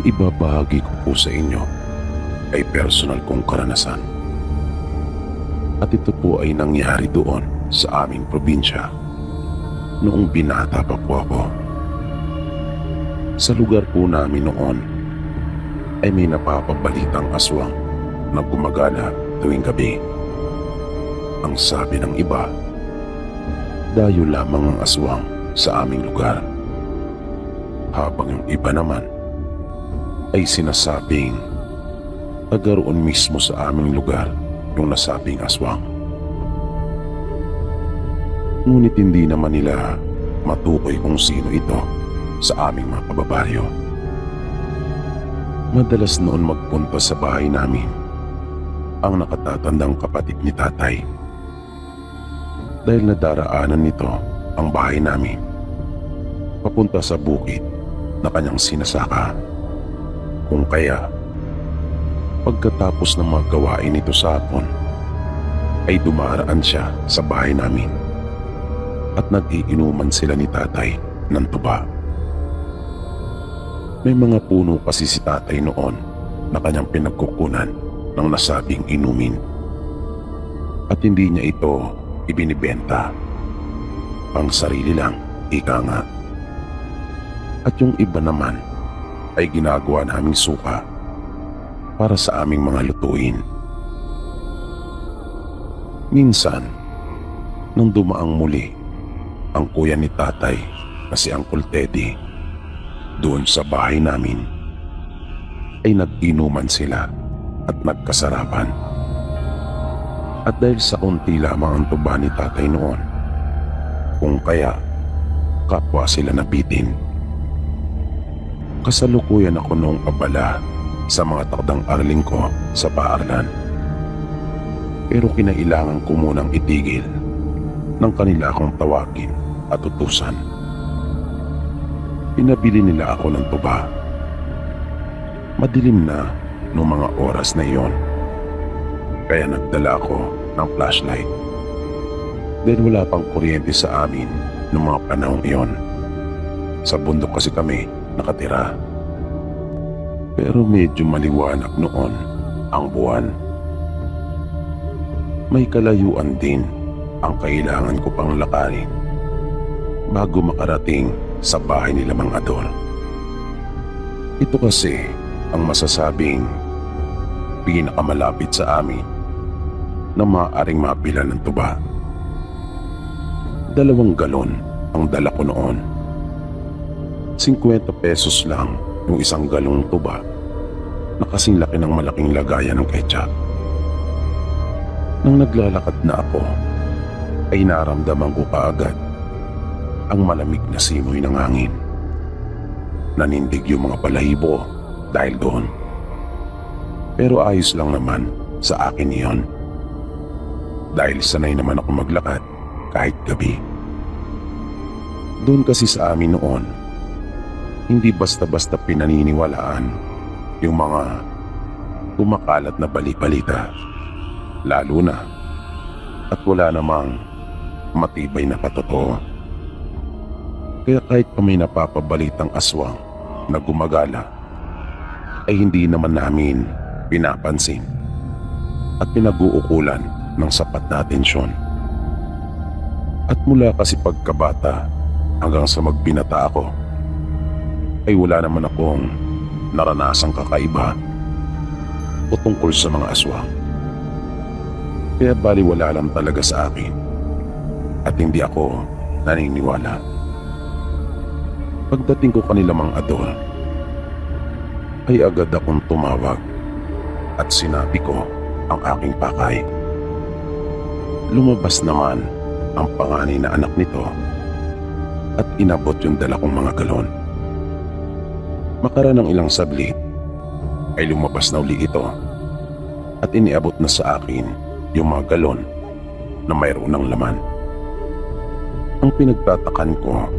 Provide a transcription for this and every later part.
ibabahagi ko po sa inyo ay personal kong karanasan. At ito po ay nangyari doon sa aming probinsya noong binata pa po ako. Sa lugar po namin noon ay may napapabalitang aswang na gumagala tuwing gabi. Ang sabi ng iba, dayo lamang ang aswang sa aming lugar. Habang yung iba naman ay sinasabing tagaroon mismo sa aming lugar yung nasabing aswang. Ngunit hindi naman nila matukoy kung sino ito sa aming mga kababaryo. Madalas noon magpunta sa bahay namin ang nakatatandang kapatid ni tatay. Dahil nadaraanan nito ang bahay namin papunta sa bukid na kanyang sinasaka. Kung kaya, pagkatapos ng mga gawain nito sa hapon, ay dumaraan siya sa bahay namin at nag-iinuman sila ni tatay ng tuba. May mga puno kasi si tatay noon na kanyang pinagkukunan ng nasabing inumin. At hindi niya ito ibinibenta. Pang sarili lang, ika nga. At yung iba naman ay ginagawa naming suka para sa aming mga lutuin. Minsan, nang dumaang muli ang kuya ni tatay na si Uncle Teddy doon sa bahay namin, ay nag-inuman sila at nagkasarapan. At dahil sa konti lamang ang tuba ni tatay noon, kung kaya kapwa sila nabitin. Kasalukuyan ako noong abala sa mga takdang araling ko sa paaralan. Pero kinailangan ko munang itigil ng kanila akong tawagin at utusan. Pinabili nila ako ng tuba. Madilim na noong mga oras na iyon, kaya nagdala ako ng flashlight. Dahil wala pang kuryente sa amin noong mga panahong iyon. Sa bundok kasi kami nakatira. Pero medyo maliwanag noon ang buwan. May kalayuan din ang kailangan ko pang lakarin bago makarating sa bahay nila Mang Ador. Ito kasi ang masasabing pinakamalapit sa amin na maaaring mapila ng tuba. 2 galon ang dala ko noon. 50 pesos lang yung 1 galong tuba na kasing laki ng malaking lagayan ng ketchup. Nang naglalakad na ako, ay naramdaman ko kaagad ang malamig na simoy ng hangin. Nanindig yung mga balahibo dahil doon. Pero ayos lang naman sa akin iyon. Dahil sanay naman ako maglakad kahit gabi. Doon kasi sa amin noon, hindi basta-basta pinaniniwalaan yung mga kumakalat na bali-balita. Lalo na at wala namang matibay na patotoo. Kaya kahit pa may napapabalitang aswang na gumagala, ay hindi naman namin pinapansin at pinag-uukulan ng sapat na atensyon. At mula kasi pagkabata hanggang sa magbinata ako, ay wala naman akong naranasang kakaiba o tungkol sa mga aswang. Kaya baliwala lang talaga sa akin at hindi ako naniniwala. Pagdating ko kanila Mang Ador, ay agad akong tumawag at sinabi ko ang aking pakay. Lumabas naman ang panganay na anak nito at inabot yung dala kong mga galon. Makaraan ng ilang saglit ay lumabas na uli ito at iniabot na sa akin yung mga galon na mayroon ng laman. Ang pinagtatakan ko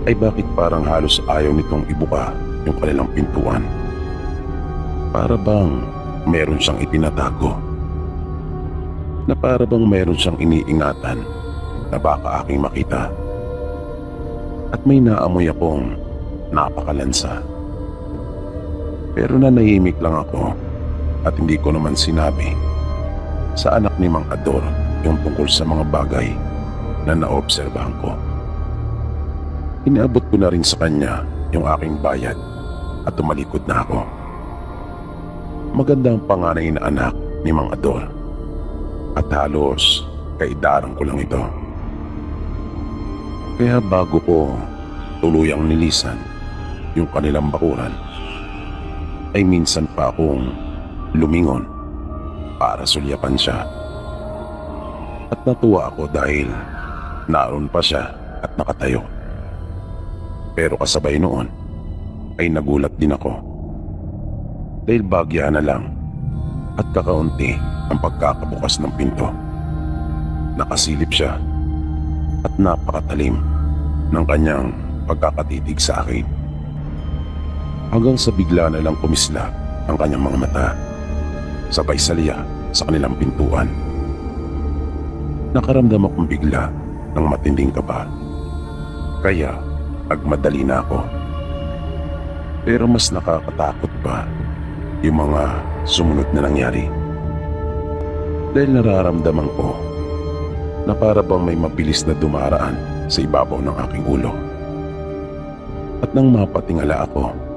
ay bakit parang halos ayaw nitong ibuka yung kanilang pintuan. Para bang meron siyang itinatago, na para bang meron siyang iniingatan na baka aking makita. At may naamoy akong napakalansa. Pero nanahimik lang ako at hindi ko naman sinabi sa anak ni Mang Ador yung tungkol sa mga bagay na naobserbahan ko. Iniabot ko na rin sa kanya yung aking bayad at tumalikod na ako. Maganda ang panganay na anak ni Mang Ador at halos kaidaran ko lang ito. Kaya bago ko tuluyang nilisan yung kanilang bakuran, ay minsan pa akong lumingon para sulyapan siya. At natuwa ako dahil naroon pa siya at nakatayo. Pero kasabay noon ay nagulat din ako dahil bagya na lang at kakaunti ang pagkakabukas ng pinto. Nakasilip siya at napakatalim ng kanyang pagkakatitig sa akin. Hanggang sa bigla na lang kumislap ang kanyang mga mata, sabay salya sa kanilang pintuan. Nakaramdam akong bigla ng matinding kaba, kaya nagmadali na ako. Pero mas nakakatakot pa yung mga sumunod na nangyari. Dahil nararamdaman ko na para bang may mabilis na dumaraan sa ibabaw ng aking ulo. At nang mapatingala ako,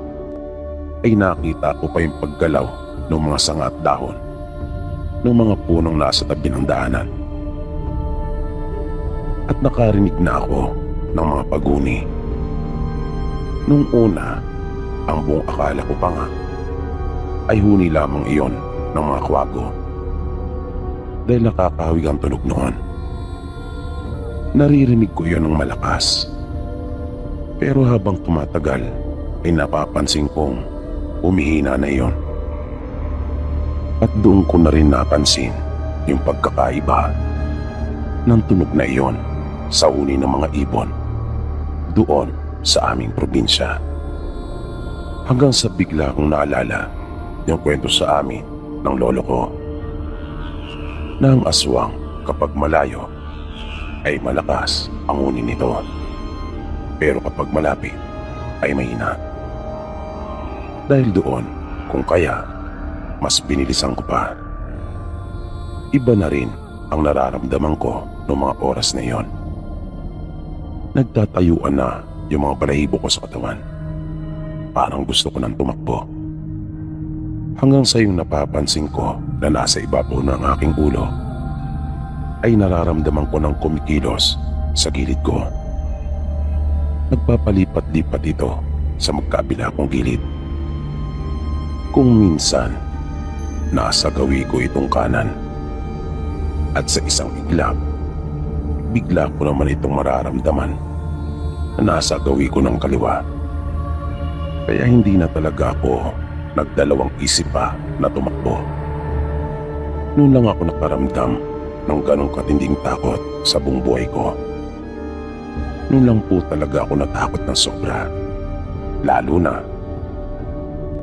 ay nakita ko pa yung paggalaw ng mga sanga at dahon ng mga punong nasa tabi ng daanan. At nakarinig na ako ng mga paguni. Nung una, ang buong akala ko pa nga ay huni lamang iyon ng mga kwago dahil nakakahawig ang tunog noon. Naririnig ko iyon ng malakas. Pero habang tumatagal ay napapansin kong umihina na iyon. At doon ko na rin napansin yung pagkakaiba ng tunog na iyon sa huni ng mga ibon doon sa aming probinsya. Hanggang sa bigla kong naalala yung kwento sa amin ng lolo ko na ang aswang kapag malayo ay malakas ang huni nito, pero kapag malapit ay mahina. Dahil doon, kung kaya, mas binilisan ko pa. Iba na rin ang nararamdaman ko noong mga oras na iyon. Nagtatayuan na yung mga balahibo ko sa katawan. Parang gusto ko nang tumakbo. Hanggang sa yung napapansin ko na nasa ibabaw ng aking ulo, ay nararamdaman ko ng kumikilos sa gilid ko. Nagpapalipat-lipat ito sa magkabila kong gilid. Kung minsan, nasa gawi ko itong kanan. At sa isang iglap, bigla ko naman itong mararamdaman na nasa gawi ko ng kaliwa. Kaya hindi na talaga ako nagdalawang isip pa na tumakbo. Noon lang ako nakaramdam ng ganong katinding takot sa buong buhay ko. Noon lang po talaga ako natakot ng sobra. Lalo na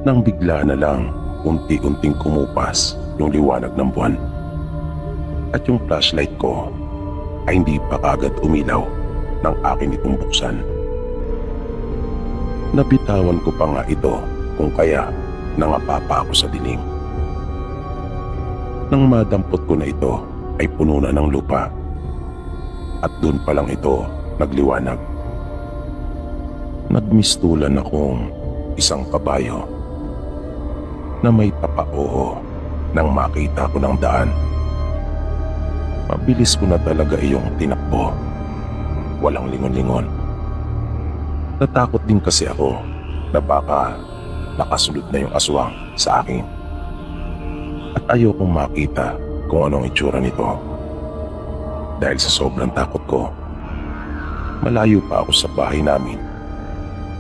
nang bigla na lang unti-unting kumupas yung liwanag ng buwan. At yung flashlight ko ay hindi pa kagad umilaw nang akin itong buksan. Nabitawan ko pa nga ito kung kaya nangapapa ako sa dilim. Nang madampot ko na ito ay puno na ng lupa. At doon pa lang ito nagliwanag. Nagmistulan akong isang kabayo na may tapao nang makita ko ng daan. Mabilis ko na talaga iyong tinakbo. Walang lingon-lingon. Natakot din kasi ako na baka nakasulot na yung aswang sa akin. At ayokong makita kung anong itsura nito. Dahil sa sobrang takot ko, malayo pa ako sa bahay namin,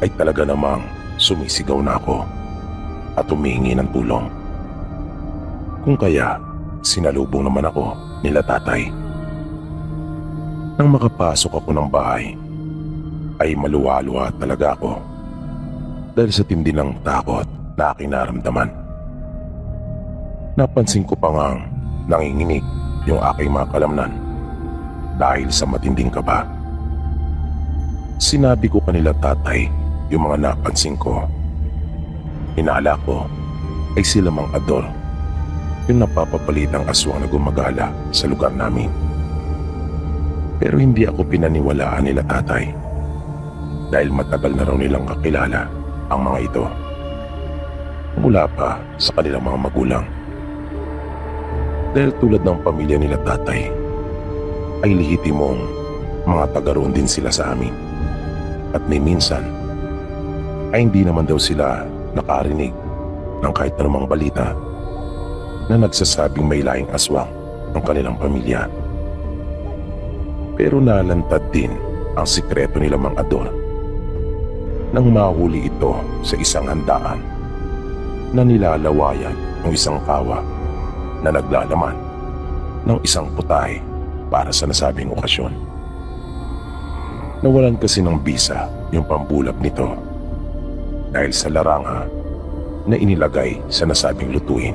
ay talaga namang sumisigaw na ako at humihingi ng tulong. Kung kaya, sinalubong naman ako nila tatay. Nang makapasok ako ng bahay, ay maluwa-luwa talaga ako dahil sa tindi ng takot na aking naramdaman. Napansin ko pa ngang nanginginig yung aking mga kalamnan dahil sa matinding kaba. Sinabi ko kanila tatay yung mga napansin ko Hinala ko ay sila Mang Ador, yung napapapalitang aswang na gumagala sa lugar namin. Pero hindi ako pinaniwalaan nila tatay dahil matagal na raw nilang kakilala ang mga ito mula pa sa kanilang mga magulang. Dahil tulad ng pamilya nila tatay ay lehitimong mga taga-roon din sila sa amin. At may minsan ay hindi naman daw sila nakarinig ng kahit anumang balita na nagsasabing may laing aswang ang kanilang pamilya. Pero nalantad din ang sikreto nila Mang Ador nang mahuli ito sa isang handaan na nilalawayan ng isang kawa na naglalaman ng isang putahe para sa nasabing okasyon. Nawalan kasi ng bisa yung pambulak nito dahil sa laranga na inilagay sa nasabing lutuin.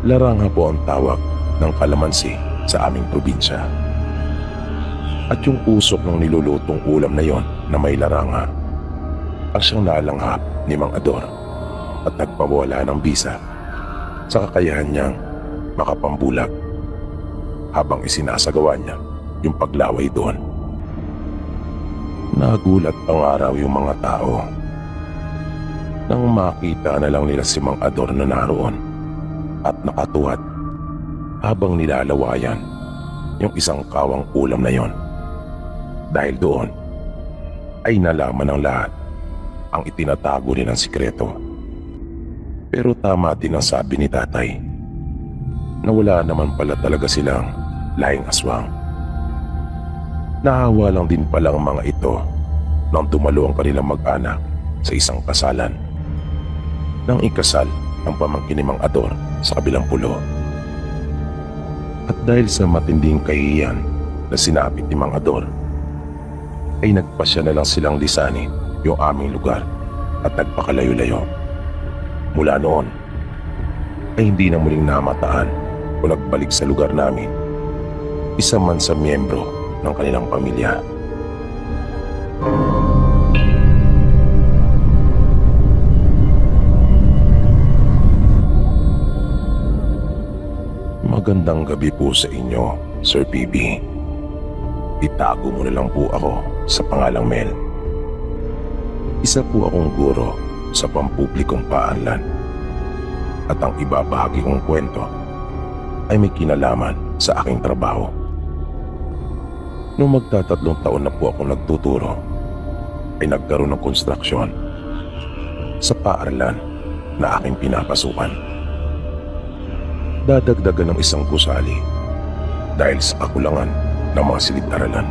Laranga po ang tawag ng kalamansi sa aming probinsya. At yung usok ng nilulutong ulam na yon na may laranga ang siyang nalanghap ni Mang Ador at nagpawala ng bisa sa kakayahan niyang makapambulag habang isinasagawa niya yung paglaway doon. Nagulat ang araw yung mga tao nang makita na lang nila si Mang Ador na naroon at nakatuwad habang nilalawayan yung isang kawang ulam na yon. Dahil doon ay nalaman ng lahat ang itinatago nilang sikreto. Pero tama din ang sabi ni tatay na wala naman pala talaga silang laing aswang. Nahawa lang din pala ang mga ito nang dumalo ang kanilang mag-anak sa isang kasalan nang ikasal ang pamangkin ni Mang Ador sa kabilang pulo. At dahil sa matinding kahihiyan na sinapit ni Mang Ador ay nagpasya na lang silang lisanin yung aming lugar at nagpakalayo-layo. Mula noon ay hindi na muling namataan o nagbalik sa lugar namin isa man sa miyembro ng kanilang pamilya. Magandang gabi po sa inyo, Sir PB. Itago mo na lang po ako sa pangalang Mel. Isa po akong guro sa pampublikong paaralan at ang ibabahagi kong kwento ay may kinalaman sa aking trabaho. Nung magtatatlong taon na po akong nagtuturo ay nagkaroon ng konstruksyon sa paaralan na aking pinapasukan. Dadagdagan ng isang gusali dahil sa kakulangan ng mga silid-aralan.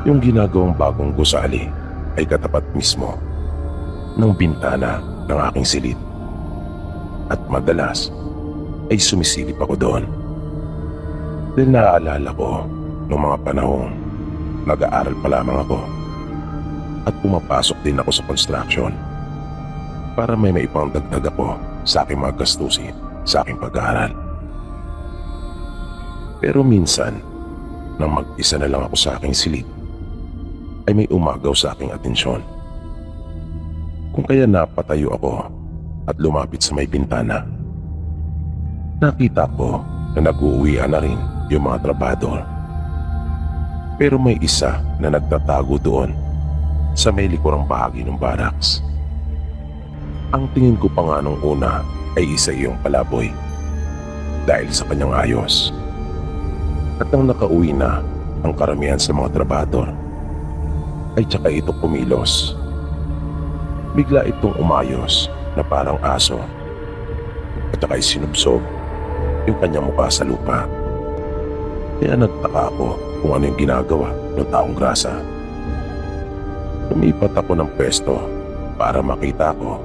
Yung ginagawang bagong gusali ay katapat mismo ng bintana ng aking silid at madalas ay sumisilip ako doon. Dahil naaalala ko noong mga panahong nag-aaral pa lamang ako at pumapasok din ako sa construction para may maipangdagdag ako sa aking mga gastusin sa aking pag-aaral. Pero minsan, nang mag-isa na lang ako sa aking silid, ay may umagaw sa aking atensyon. Kung kaya napatayo ako at lumapit sa may bintana, nakita ko na nag-uuwian na rin yung mga trabador. Pero may isa na nagtatago doon sa may likurang bahagi ng barracks. Ang tingin ko pa nga nung una ay isa iyong palaboy dahil sa kanyang ayos. At nang nakauwi na ang karamihan sa mga trabador, ay tsaka ito kumilos. Bigla itong umayos na parang aso at tsaka sinubsob yung kanyang mukha sa lupa. Kaya nagtaka ako kung ano yung ginagawa ng taong grasa. Lumipat ako ng pwesto para makita ko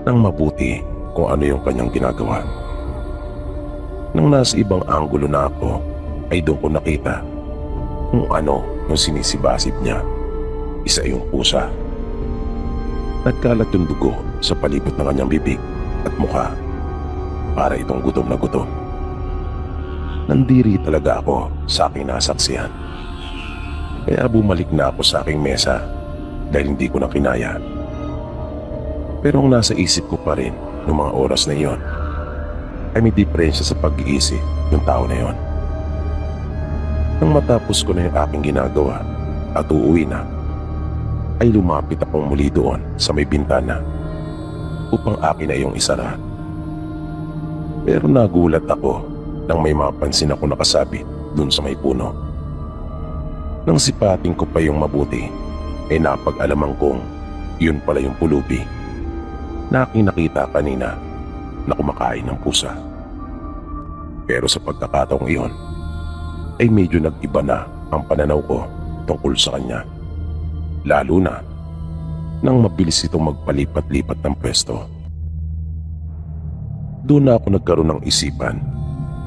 ng mabuti kung ano yung kanyang ginagawa. Nang nasa ibang anggulo na ako, ay doon ko nakita kung ano yung sinisibasib niya. Isa yung pusa. Nagkalat yung dugo sa palibot ng kanyang bibig at mukha para itong gutom na gutom. Nandiri talaga ako sa aking nasaksihan. Kaya bumalik na ako sa aking mesa dahil hindi ko na kinaya Pero ang nasa isip ko pa rin noong mga oras na iyon ay may diferensya sa pag-iisip ng tao na iyon. Nang matapos ko na yung aking ginagawa at uuwi na, ay lumapit akong muli doon sa may bintana upang akin na iyong isara. Pero nagulat ako nang may mapansin ako nakasabit doon sa may puno. Nang sipating ko pa yung mabuti, ay napag-alaman kong yun pala yung pulubi na aking nakita kanina na kumakain ng pusa. Pero sa pagkakataong iyon, ay medyo nag-iba na ang pananaw ko tungkol sa kanya. Lalo na nang mabilis itong magpalipat-lipat ng pwesto. Doon na ako nagkaroon ng isipan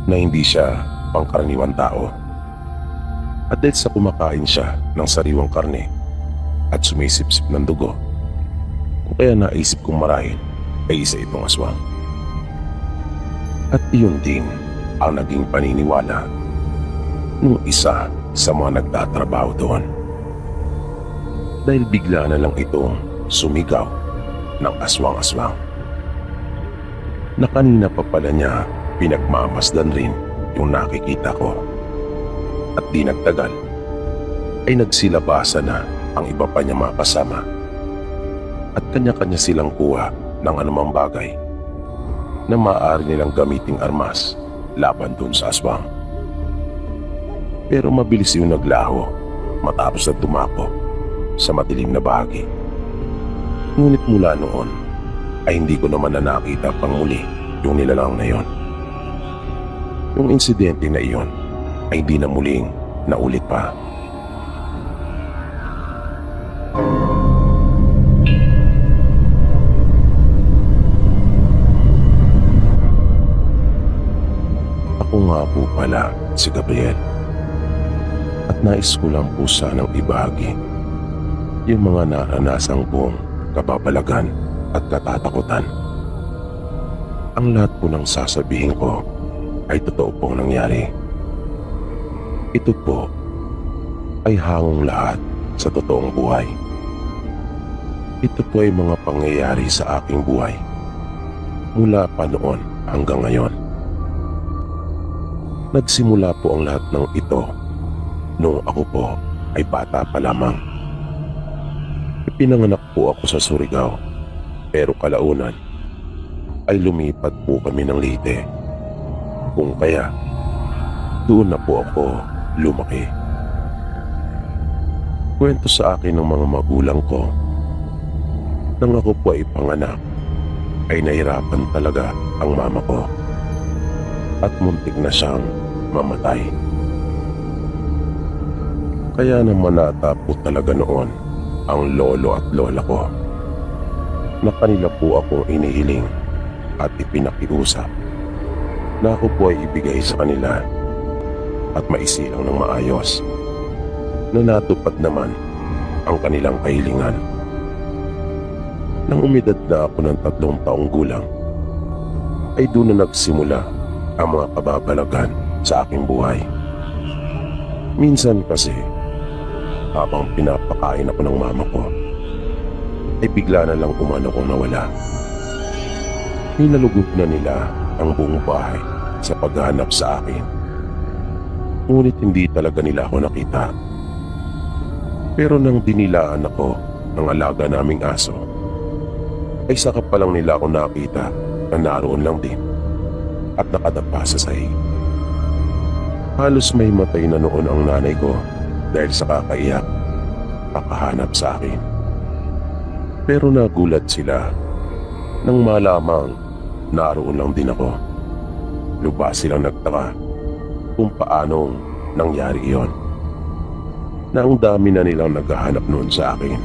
na hindi siya pangkaraniwang tao. At dahil sa kumakain siya ng sariwang karne at sumisip-sip ng dugo, kung kaya naisip kong marahil ay isa itong aswang. At iyon din ang naging paniniwala ng isa sa mga nagtatrabaho doon. Dahil bigla na lang itong sumigaw ng aswang-aswang. Na kanina pa pala niya pinagmamasdan rin yung nakikita ko. At di nagtagal ay nagsilabasa na ang iba pa niya mga kasama. At kanya-kanya silang kuha ng anumang bagay na maaari nilang gamiting armas laban dun sa aswang. Pero mabilis yung naglaho matapos na dumako sa madilim na bahagi. Ngunit mula noon ay hindi ko naman na nakita pang muli yung nilalang na yon. Yung insidente na iyon ay di na muling naulit pa. Ako nga po pala si Gabriel. At nais ko lang po sanang ibahagi yung mga naranasan kong kababalagan at katatakutan. Ang lahat po ng sasabihin ko ay totoo pong nangyari. Ito po ay hangong lahat sa totoong buhay. Ito po ay mga pangyayari sa aking buhay mula pa noon hanggang ngayon. Nagsimula po ang lahat ng ito noong ako po ay bata pa lamang. Ipinanganak po ako sa Surigao, pero kalaunan ay lumipat po kami ng Leyte. Kung kaya, doon na po ako lumaki. Kwento sa akin ng mga magulang ko, nang ako po ay panganak, ay nahirapan talaga ang mama ko at muntik na siyang mamatay. Kaya naman natapo talaga noon ang lolo at lola ko na kanila po akong inihiling at ipinakiusap na ako po ay ibigay sa kanila at maisilang ng maayos na natupad naman ang kanilang kahilingan. Nang umidad na ako ng 3 taong gulang, ay doon na nagsimula ang mga kababalagan sa aking buhay. Minsan kasi, habang pinapakain ako ng mama ko, ay bigla na lang umano kong nawala. Nilalugod na nila ang buong bahay sa paghahanap sa akin. Ngunit hindi talaga nila ako nakita. Pero nang dinilaan ako ng alaga naming aso, ay saka pa lang nila ako nakita na naroon lang din at nakadapa sa sahig. Halos may matay na noon ang nanay ko dahil sa kakaiyak, kakahanap sa akin. Pero nagulat sila nang malamang naroon lang din ako. Lubha silang nagtaka kung paanong nangyari iyon, na ang dami na nilang naghahanap noon sa akin.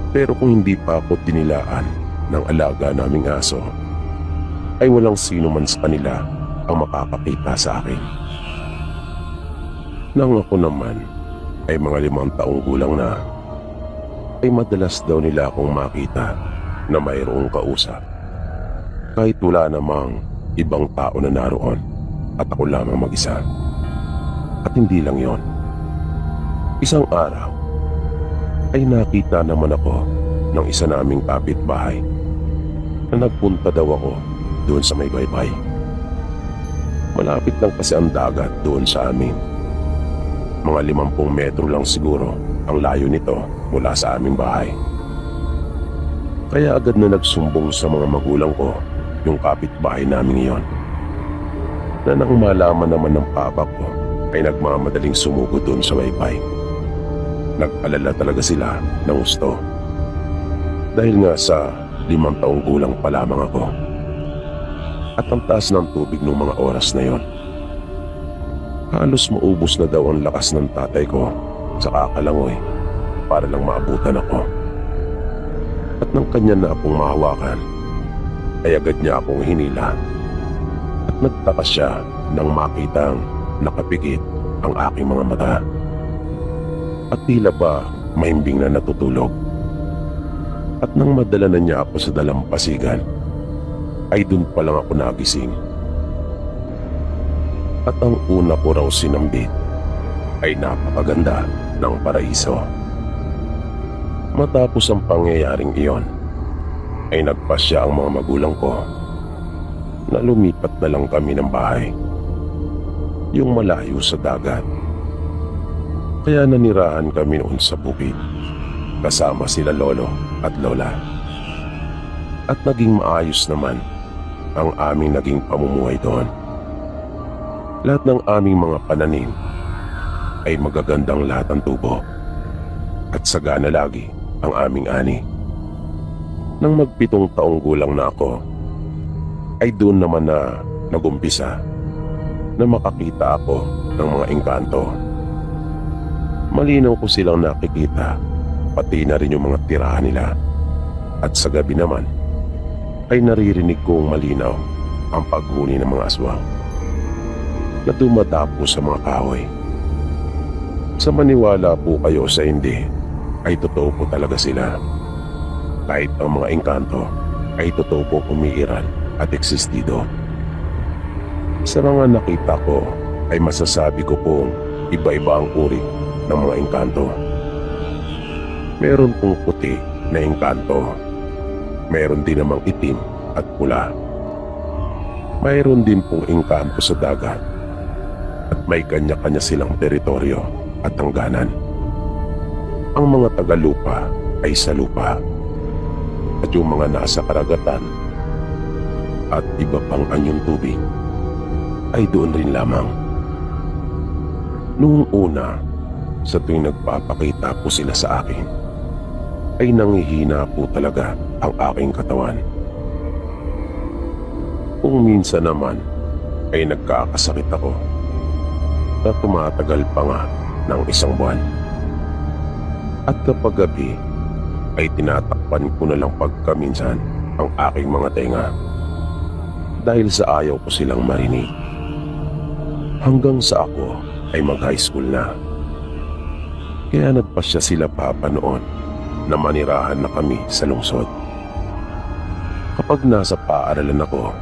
Pero kung hindi pa ako dinilaan ng alaga naming aso, ay walang sino man sa kanila ang makakakita sa akin. Nang ako naman ay mga 5 taong gulang na, ay madalas daw nila akong makita na mayroong kausap. Kahit wala namang ibang tao na naroon at ako lamang mag-isa. At hindi lang yon. Isang araw ay nakita naman ako ng isa naming kapitbahay na nagpunta daw ako doon sa may baybay. Malapit lang kasi ang dagat doon sa amin. Mga 50 metro lang siguro ang layo nito mula sa aming bahay. Kaya agad na nagsumbong sa mga magulang ko yung kapitbahay namin iyon, na nang malaman naman ng papa ko ay nagmamadaling sumugod doon sa baybay. Nag-alala talaga sila ng gusto. Dahil nga sa 5 taong gulang pa lamang ako. At ang taas ng tubig noong mga oras na yon. Halos maubos na daw ang lakas ng tatay ko sa kakalangoy para lang maabutan ako. At nang kanya na akong mahawakan, ay agad niya akong hinila. At nagtaka siya nang makitang nakapikit ang aking mga mata. At tila ba mahimbing na natutulog. At nang madala na niya ako sa dalampasigan, ay dun pa lang ako nagising. At ang una ko raw sinambit ay napakaganda ng paraiso. Matapos ang pangyayaring iyon, ay nagpasya ang mga magulang ko na lumipat na lang kami ng bahay, yung malayo sa dagat. Kaya nanirahan kami noon sa bukid kasama sila lolo at lola. At naging maayos naman ang aming naging pamumuhay doon. Lahat ng aming mga pananim ay magagandang lahat ang tubo at sagana lagi ang aming ani. Nang mag-7 taong gulang na ako, ay doon naman na nagumpisa na makakita ako ng mga engkanto. Malinaw ko silang nakikita, pati na rin yung mga tirahan nila. At sa gabi naman, ay naririnig kong malinaw ang paghuni ng mga aswang na dumadapo sa mga kahoy. Sa maniwala po kayo sa hindi, ay totoo po talaga sila. Kahit ang mga engkanto ay totoo po umiiral at existido. Sa mga nakita ko, ay masasabi ko pong iba-iba ang uri ng mga engkanto. Meron pong puti na engkanto. Meron din namang itim at pula. Mayroon din pong engkanto sa dagat. At may kanya-kanya silang teritoryo at hangganan. Ang mga tagalupa ay sa lupa. At yung mga nasa karagatan at iba pang anyong tubig ay doon rin lamang. Noong una, sa tuwing nagpapakita po sila sa akin, ay nangihina po talaga ang aking katawan. Kung minsan naman ay nagkakasakit ako na tumatagal pa nga ng 1 buwan. At kapag gabi ay tinatakpan ko na lang pagkaminsan ang aking mga tenga dahil sa ayaw ko silang marinig. Hanggang sa ako ay mag-high school na. Kaya nagpasya sila papa noon na manirahan na kami sa lungsod. Kapag nasa paaralan ako,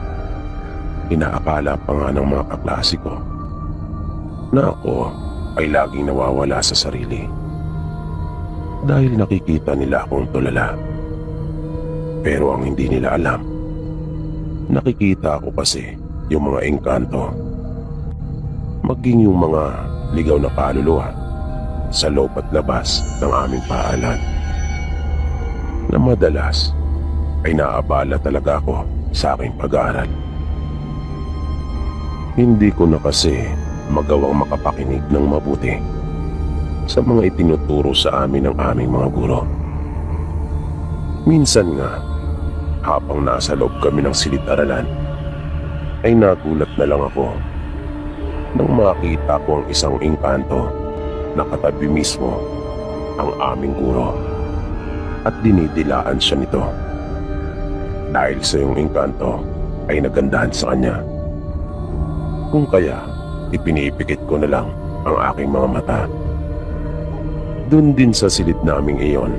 inaakala pa nga ng mga kaklase ko na ako ay laging nawawala sa sarili dahil nakikita nila akong tulala. Pero ang hindi nila alam, nakikita ko kasi yung mga engkanto, maging yung mga ligaw na kaluluwa sa loob at labas ng aming paaralan, na madalas ay naabala talaga ako sa aking pag-aaral. Hindi ko na kasi magawang makapakinig ng mabuti sa mga itinuturo sa amin ng aming mga guro. Minsan nga, habang nasa loob kami ng silid-aralan, ay nagulat na lang ako nang makita ko ang isang engkanto na katabi mismo ang aming guro at dinidilaan siya nito. Dahil sa yung engkanto ay nagandahan sa kanya. Kung kaya, ipinipikit ko na lang ang aking mga mata. Doon din sa silid naming iyon,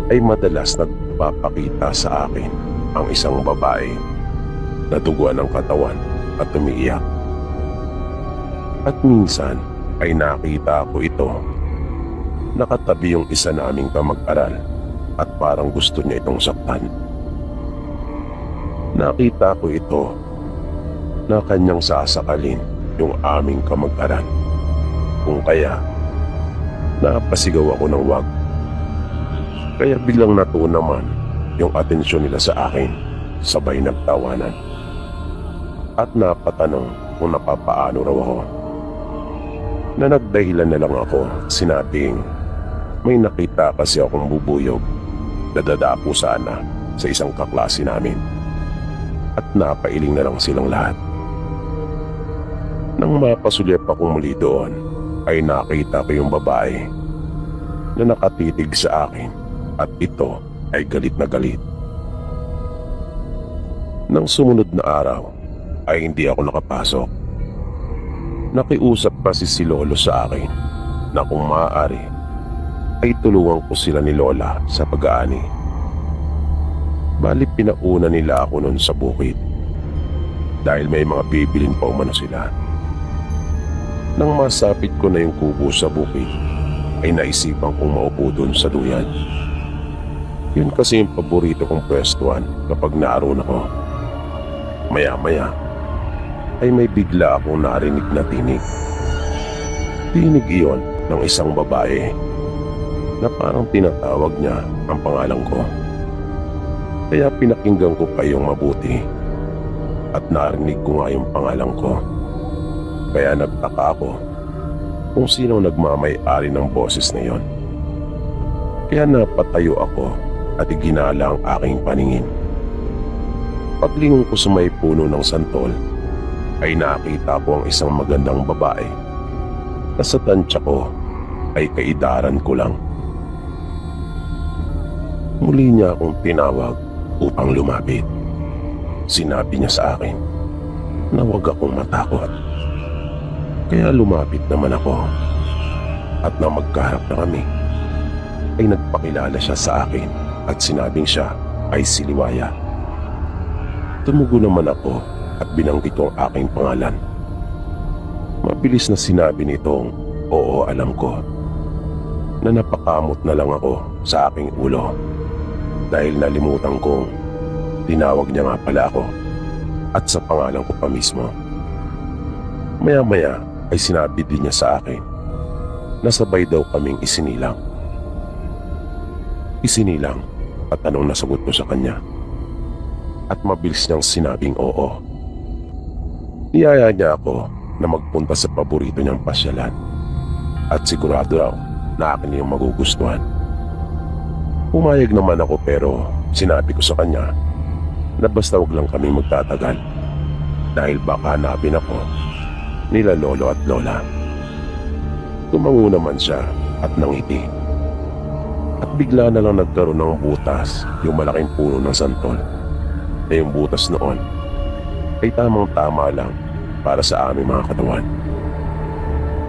ay madalas nagpapakita sa akin ang isang babae na duguan ng katawan at umiiyak. At minsan ay nakita ko ito, nakatabi yung isa naming kamag-aral at parang gusto niya itong saktan. Nakita ko ito na kanyang sasakalin yung aming kamag-aran. Kung kaya, napasigaw ako ng wag. Kaya biglang natuon naman yung atensyon nila sa akin, sabay nagtawanan. At napatanong kung napapaano raw ako. Na nagdahilan na lang ako, sinabing may nakita kasi akong bubuyog na dadapo sana sa isang kaklase namin. At napailing na lang silang lahat. Nang mapasulyap akong muli doon, ay nakita ko yung babae na nakatitig sa akin at ito ay galit na galit. Nang sumunod na araw ay hindi ako nakapasok. Nakiusap kasi si Lolo sa akin na kung maaari ay tulungan ko sila ni Lola sa pag-aani. Bali pinauna nila ako noon sa bukid dahil may mga bibilin pa umano sila. Nang masapit ko na yung kubo sa bukid ay naisipan kong maupo doon sa duyan. Yun kasi yung paborito kong pwestuhan kapag naroon ako. Maya-maya ay may bigla akong narinig na tinig. Tinig iyon ng isang babae na parang tinatawag niya ang pangalan ko. Kaya pinakinggan ko pa yung mabuti at narinig ko nga yung pangalan ko. Kaya nagtaka ako kung sino nagmamay-ari ng boses na yon. Kaya napatayo ako at iginala ang aking paningin. Paglingon ko sa may puno ng santol ay nakita ko ang isang magandang babae na sa tansya ko ay kaidaran ko lang. Muli niya akong tinawag upang lumapit. Sinabi niya sa akin na huwag akong matakot. Kaya lumapit naman ako at nang magkaharap na kami ay nagpakilala siya sa akin at sinabing siya ay si Liwaya. Tumugo naman ako at binanggit ko ang aking pangalan. Mabilis na sinabi nitong oo, alam ko, na napakamot na lang ako sa aking ulo dahil nalimutan kong tinawag niya nga pala ako at sa pangalan ko pa mismo. Maya-maya ay sinabi din niya sa akin na sabay daw kaming isinilang. Isinilang at anong nasagot ko sa kanya. At mabilis niyang sinabing oo. Niyaya niya ako na magpunta sa paborito niyang pasyalan at sigurado raw na akin yung magugustuhan. Pumayag naman ako pero sinabi ko sa kanya na basta wag lang kami magtatagal dahil baka hanapin ako nila Lolo at Lola. Tumango naman siya at nangiti. At bigla na lang nagkaroon ng butas yung malaking puno ng santol. Na yung butas noon ay tamang-tama lang para sa aming mga katawan.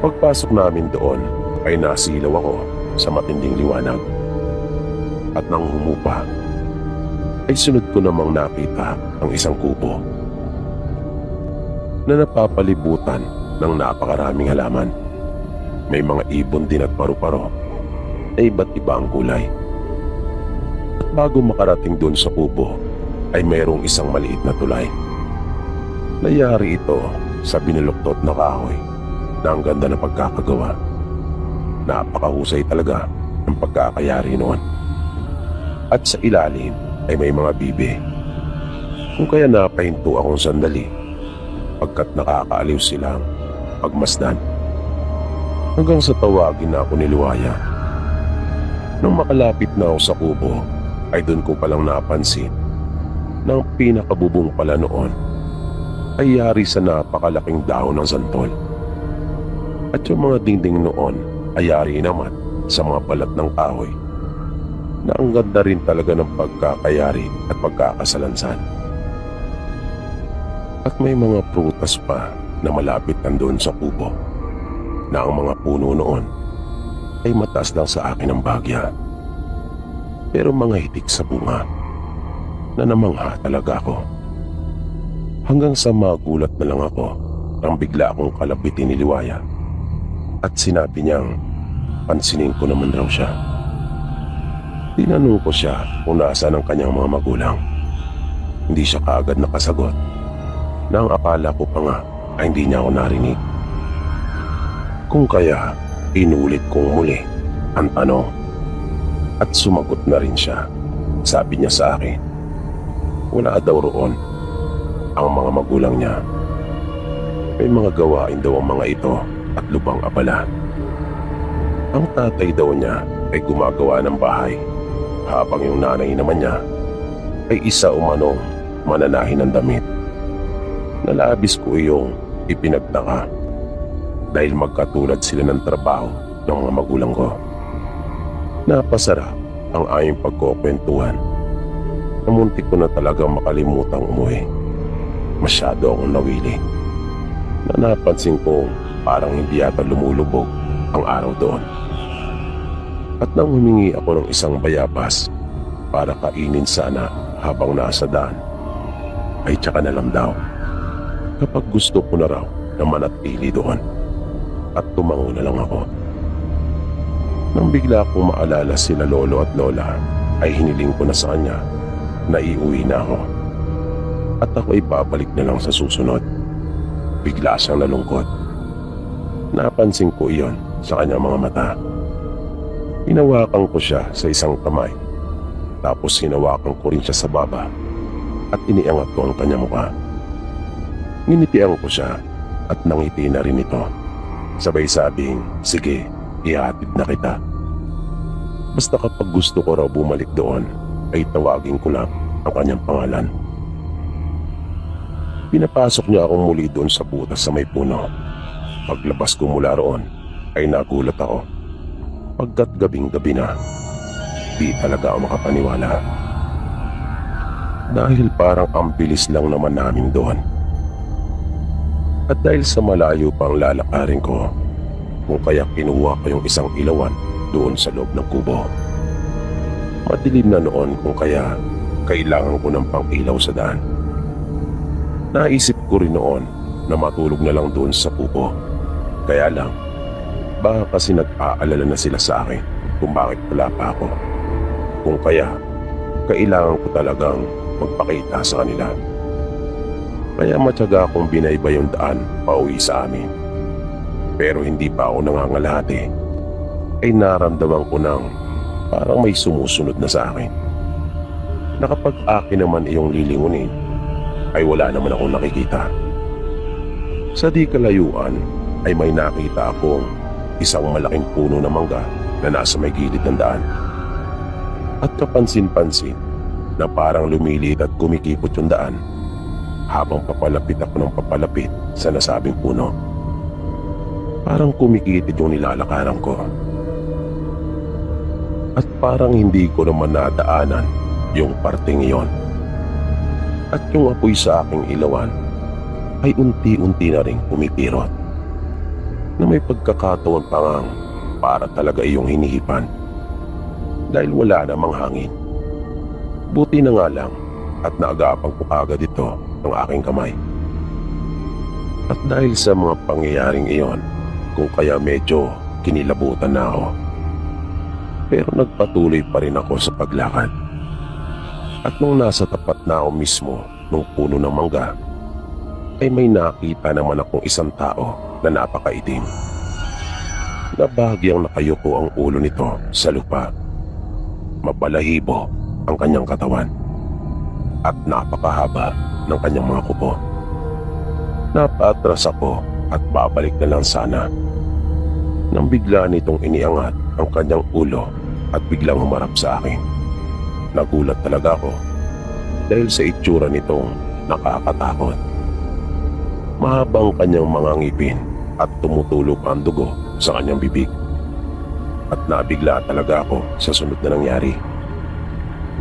Pagpasok namin doon ay nasilaw ako sa matinding liwanag. At nang humupa ay sunod ko namang nakita ang isang kubo na napapalibutan ng napakaraming halaman. May mga ibon din at paru-paro na iba't iba ang kulay. At bago makarating doon sa kubo ay mayroong isang maliit na tulay. Nayari ito sa binuloktot na kahoy na ang ganda na pagkakagawa. Napakahusay talaga ng pagkakayari noon. At sa ilalim ay may mga bibe. Kung kaya napahinto akong sandali pagkat nakakaaliw silang pagmasdan. Hanggang sa tawagin na ako ni Liwaya. Nung makalapit na ako sa kubo ay doon ko palang napansin na ang pinakabubong pala noon ay yari sa napakalaking dahon ng santol. At yung mga dingding noon ay yari naman sa mga balat ng kahoy na ang ganda rin talaga ng pagkakayari at pagkakasalansan. At may mga prutas pa na malapit nandoon sa kubo na ang mga puno noon ay mataas lang sa akin ang bagya. Pero mga hitik sa bunga na namangha talaga ako. Hanggang sa magulat na lang ako nang bigla akong kalabitin ni Liwaya at sinabi niyang pansinin ko naman raw siya. Tinanong ko siya kung nasaan ang kanyang mga magulang. Hindi siya kaagad nakasagot, na ang akala ko pa nga ay hindi niya ako narinig. Kung kaya, inulit kong muli ang tanong at sumagot na rin siya. Sabi niya sa akin, wala daw roon ang mga magulang niya. May mga gawain daw ang mga ito at lubang abala. Ang tatay daw niya ay gumagawa ng bahay, habang yung nanay naman niya ay isa umanong mananahin ng damit. Nalabis ko iyong ipinagtaka dahil magkatulad sila ng trabaho ng mga magulang ko. Napasarap ang aming pagkukwentuhan. Namuntik ko na talagang makalimutang umuwi. Masyado akong nawili. Na napansin ko parang hindi yata lumulubog ang araw doon. At nang humingi ako ng isang bayabas para kainin sana habang nasa daan, ay tsaka na lang daw kapag gusto ko na raw na manatili doon, at tumango na lang ako. Nang bigla kong maalala sina lolo at lola, ay hiniling ko na sa kanya na iuwi na ako at ako ay babalik na lang sa susunod. Bigla siyang nalungkot. Napansin ko iyon sa kanyang mga mata. Hinawakan ko siya sa isang kamay, tapos hinawakan ko rin siya sa baba at iniangat ko ang kanyang mukha. Nginitian ko siya at nangiti na rin ito. Sabay sabing, sige, ihatid na kita. Basta kapag gusto ko raw bumalik doon, ay tawagin ko lang ang kanyang pangalan. Pinapasok niya akong muli doon sa butas sa may puno. Paglabas ko mula roon, ay nagulat ako. Pagkat gabing-gabi na, di talaga ako makapaniwala. Dahil parang ang bilis lang naman namin doon. At dahil sa malayo pang lalakarin ko, kung kaya kinuha ko yung isang ilawan doon sa loob ng kubo. Madilim na noon, kung kaya kailangan ko ng pang-ilaw sa daan. Naisip ko rin noon na matulog na lang doon sa kubo. Kaya lang, baka kasi nag-aalala na sila sa akin kung bakit wala pa ako. Kung kaya, kailangan ko talagang magpakita sa kanila. Kaya matyaga akong binaybay yung daan pauwi sa amin. Pero hindi pa ako nangangalahati, ay naramdaman ko nang parang may sumusunod na sa akin. Na kapag akin naman iyong lilingunin, ay wala naman akong nakikita. Sa di kalayuan ay may nakita akong isang malaking puno na mangga na nasa may gilid ng daan. At kapansin-pansin na parang lumilit at kumikipot yung daan habang papalapit ako ng papalapit sa nasabing puno. Parang kumikitid yung nilalakaran ko. At parang hindi ko naman nadaanan yung parting iyon. At yung apoy sa aking ilawan ay unti-unti na rin pumipirot, na may pagkakataon pangang para talaga iyong hinihipan dahil wala namang hangin. Buti na nga lang at naagapang ko agad ito ng aking kamay. At dahil sa mga pangyayaring iyon, kung kaya medyo kinilabutan na ako. Pero nagpatuloy pa rin ako sa paglakad. At nung nasa tapat na ako mismo ng puno ng mangga, ay may nakita naman akong isang tao na napakaitim. Na bahagyang nakayuko ang ulo nito sa lupa. Mapalahibo ang kanyang katawan at napakahaba ng kanyang mga kuko. Napaatras ako at babalik na lang sana, nang bigla nitong iniangat ang kanyang ulo at biglang humarap sa akin. Nagulat talaga ako dahil sa itsura nitong nakakatakot. Mahabang kanyang mga ngipin at tumutulo pa ang dugo sa kanyang bibig. At nabigla talaga ako sa sunod na nangyari.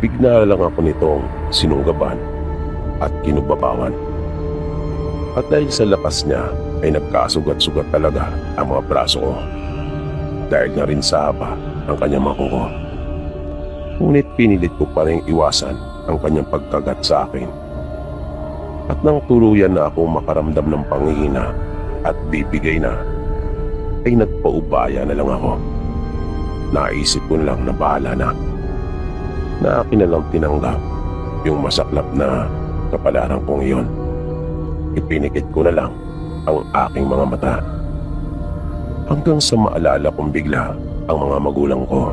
Bigla lang ako nitong sinunggaban at kinubabawan. At dahil sa lakas niya ay nagkasugat-sugat talaga ang mga braso ko. Dahil na rin sa haba ng kanyang mga kuko. Ngunit pinilit ko pa rin iwasan ang kanyang pagkagat sa akin. At nang tuluyan na akong makaramdam ng panghihina at bibigay na, ay nagpaubaya na lang ako. Naisip ko lang na bahala na. na akin na lang tinanggap yung masaklap na kapalaran kong iyon. Ipinikit ko na lang ang aking mga mata hanggang sa maalala kong bigla ang mga magulang ko.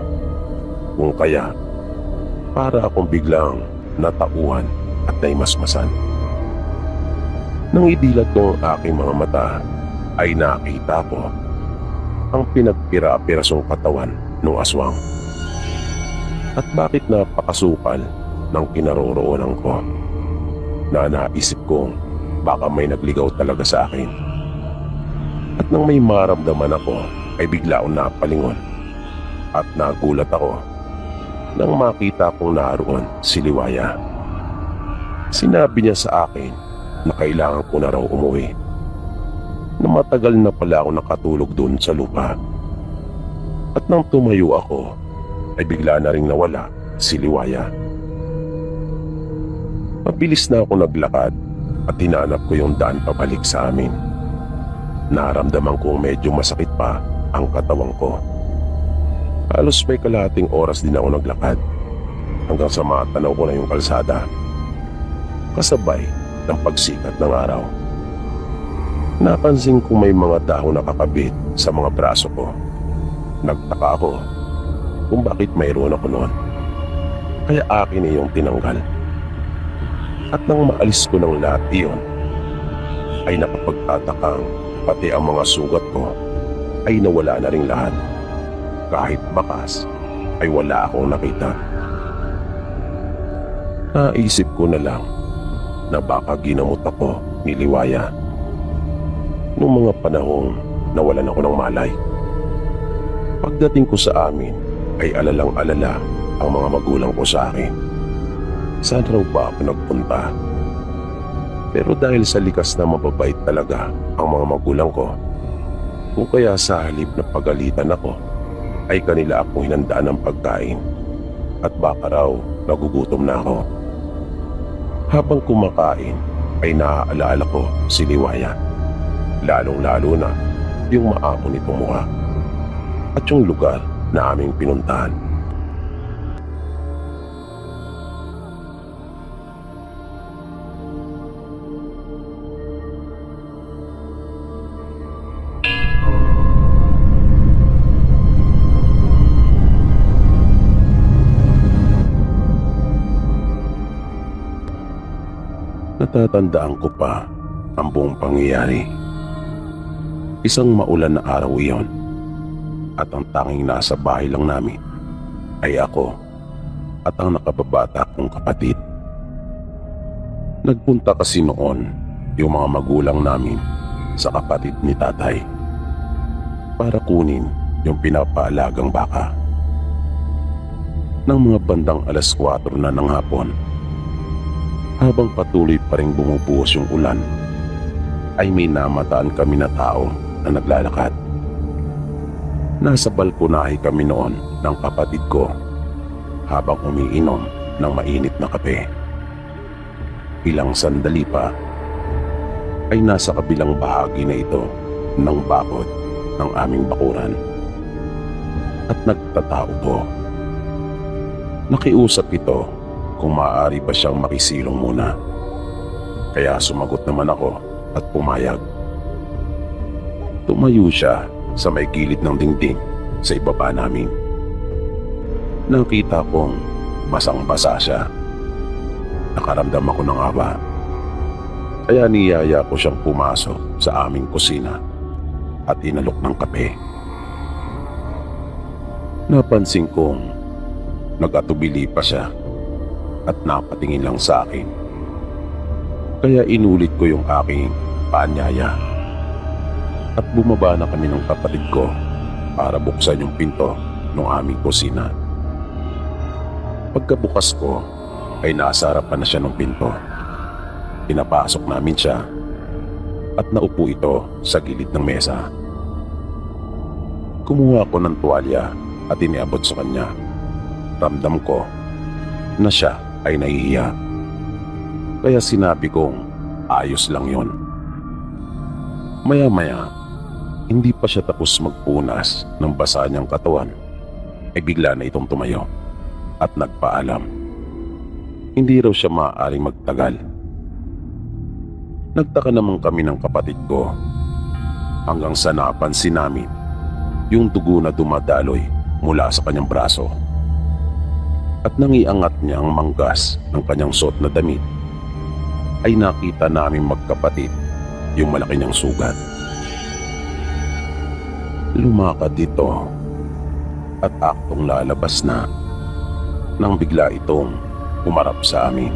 Kung kaya, para akong biglang natauhan at naimasmasan. Nang idilat ko ang aking mga mata, ay nakita ko ang pinagpira-pirasong katawan ng aswang. At bakit napakasukal ng kinaroroonan ko, na naisip kong baka may nagligaw talaga sa akin. At nang may maramdaman ako, ay bigla akong napalingon at nagulat ako nang makita kong naroon si Liwaya. Sinabi niya sa akin na kailangan ko na raw umuwi, na matagal na pala ako nakatulog doon sa lupa. At nang tumayo ako, ay bigla na ring nawala si Liwaya. Mabilis na ako naglakad at hinanap ko yung daan pabalik sa amin. Naramdaman kong medyo masakit pa ang katawan ko. Halos may kalahating oras din ako naglakad hanggang sa matanaw ko na yung kalsada, kasabay ng pagsikat ng araw. Napansin kong may mga dahon na kakabit sa mga braso ko. Nagtaka ako kung bakit mayroon ako noon, kaya akin iyong tinanggal. At nang maalis ko ng lahat iyon, ay napapagtatakang pati ang mga sugat ko ay nawala na ring lahat. Kahit bakas ay wala akong nakita. Naisip ko na lang na baka ginamot ako ni Liwaya noong mga panahong nawalan ako ng malay. Pagdating ko sa amin ay alalang-alala ang mga magulang ko sa akin. Saan raw ba ako nagpunta? Pero dahil sa likas na mababait talaga ang mga magulang ko, kung kaya sa halip na pagalitan ako, ay kanila akong hinandaan ng pagkain at baka raw nagugutom na ako. Habang kumakain ay naaalala ko si Liwaya, lalong-lalo na yung maamo nitong mukha at yung lugar na aming pinuntahan. Natatandaan ko pa ang buong pangyayari. Isang maulan na araw iyon at ang tanging nasa bahay lang namin ay ako at ang nakababata kong kapatid. Nagpunta kasi noon yung mga magulang namin sa kapatid ni tatay para kunin yung pinapaalagang baka. Nang mga bandang 4:00 na ng hapon, habang patuloy pa rin bumubuhos yung ulan, ay may namataan kami na tao na naglalakad. Nasa balkonahe kami noon ng kapatid ko habang umiinom ng mainit na kape. Ilang sandali pa ay nasa kabilang bahagi na ito ng bakod ng aming bakuran at nagtatao po. Nakiusap ito kung maaari ba siyang makisilong muna. Kaya sumagot naman ako at pumayag. Tumayo siya sa may gilid ng dingding sa ibaba namin. Nakita kong basang-basa siya. Nakaramdam ako ng awa. Kaya niyaya ko siyang pumasok sa aming kusina at inalok ng kape. Napansin kong nag-atubili pa siya at napatingin lang sa akin. Kaya inulit ko yung aking paanyaya at bumaba na kami ng kapatid ko para buksan yung pinto ng aming kusina. Pagkabukas ko ay nasa harapan na siya ng pinto. Pinapasok namin siya at naupo ito sa gilid ng mesa. Kumuha ko ng tuwalya at iniabot sa kanya. Ramdam ko na siya ay nahihiya. Kaya sinabi kong ayos lang yon. Maya-maya, hindi pa siya tapos magpunas ng basa niyang katawan, ay bigla na itong tumayo at nagpaalam. hindi raw siya maaaring magtagal. Nagtaka naman kami ng kapatid ko hanggang sa napansin namin yung dugo na dumadaloy mula sa kanyang braso. At nang iangat niya ang manggas ng kanyang suot na damit, ay nakita namin magkapatid yung malaki niyang sugat. Lumakad dito at aktong lalabas na nang bigla itong umarap sa amin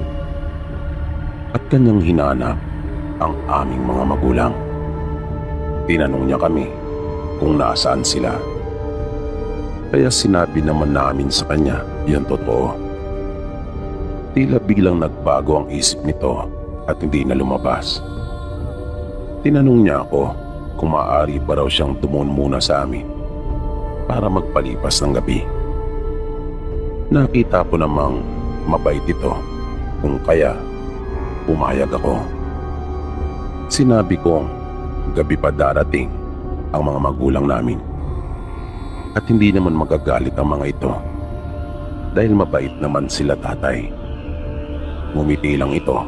at kanyang hinanap ang aming mga magulang. Tinanong niya kami kung nasaan sila. Kaya sinabi naman namin sa kanya yung totoo. Tila biglang nagbago ang isip nito at hindi na lumabas. Tinanong niya ako kung maaari ba raw siyang tumuon muna sa amin para magpalipas ng gabi. Nakita ko namang mabait ito, kung kaya pumayag ako. Sinabi kong gabi pa darating ang mga magulang namin at hindi naman magagalit ang mga ito dahil mabait naman sila tatay. Ngumiti lang ito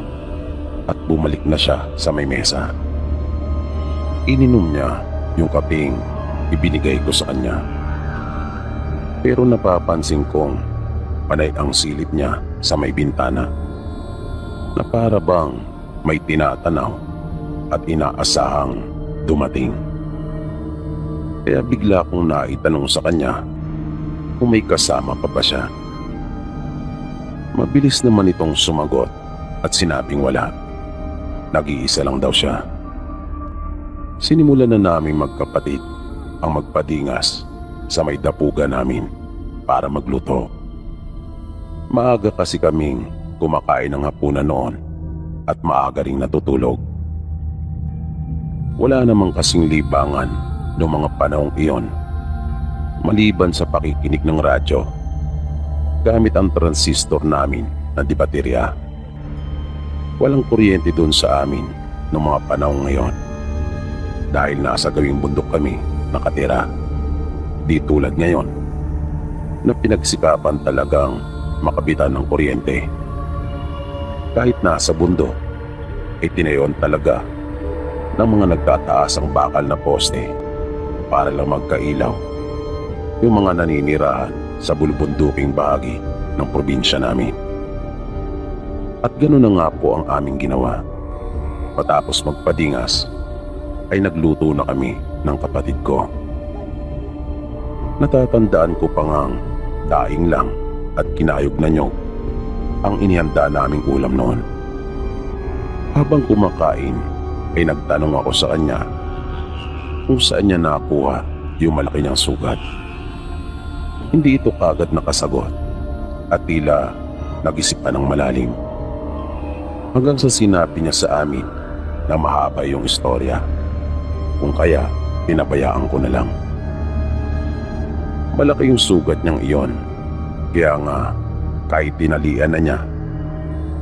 at bumalik na siya sa may mesa. Ininom niya yung kapeng ibinigay ko sa kanya. Pero napapansin kong panay ang silip niya sa may bintana na para bang may tinatanaw at inaasahang dumating. Kaya bigla kong naitanong sa kanya kung may kasama pa ba siya. Mabilis naman itong sumagot at sinabing wala. Nag-iisa lang daw siya. Sinimulan na naming magkapatid ang magpadingas sa may dapugan namin para magluto. Maaga kasi kaming kumakain ng hapunan noon at maaga ring natutulog. Wala namang kasing libangan noong mga panahong iyon maliban sa pakikinig ng radyo gamit ang transistor namin na di baterya. Walang kuryente doon sa amin noong mga panahong ngayon dahil nasa gawing bundok kami nakatira. Di tulad ngayon na pinagsikapan talagang makabitan ng kuryente. Kahit nasa bundok ay tinayon talaga ng mga nagtataasang bakal na poste para lang magkailaw yung mga naninirahan sa bulubunduking bahagi ng probinsya namin. At gano'n na nga po ang aming ginawa. Matapos magpadingas ay nagluto na kami ng kapatid ko. Natatandaan ko pa ngang daing lang at kinayog na nyog ang inihanda naming ulam noon. Habang kumakain ay nagtanong ako sa kanya kung saan niya nakuha yung malaki niyang sugat. Hindi ito kagad nakasagot at tila nag-isip pa ng malalim. Hanggang sa sinabi niya sa amin na mahaba yung istorya, kung kaya pinabayaan ko na lang. Malaki yung sugat niyang iyon, kaya nga kahit tinalian na niya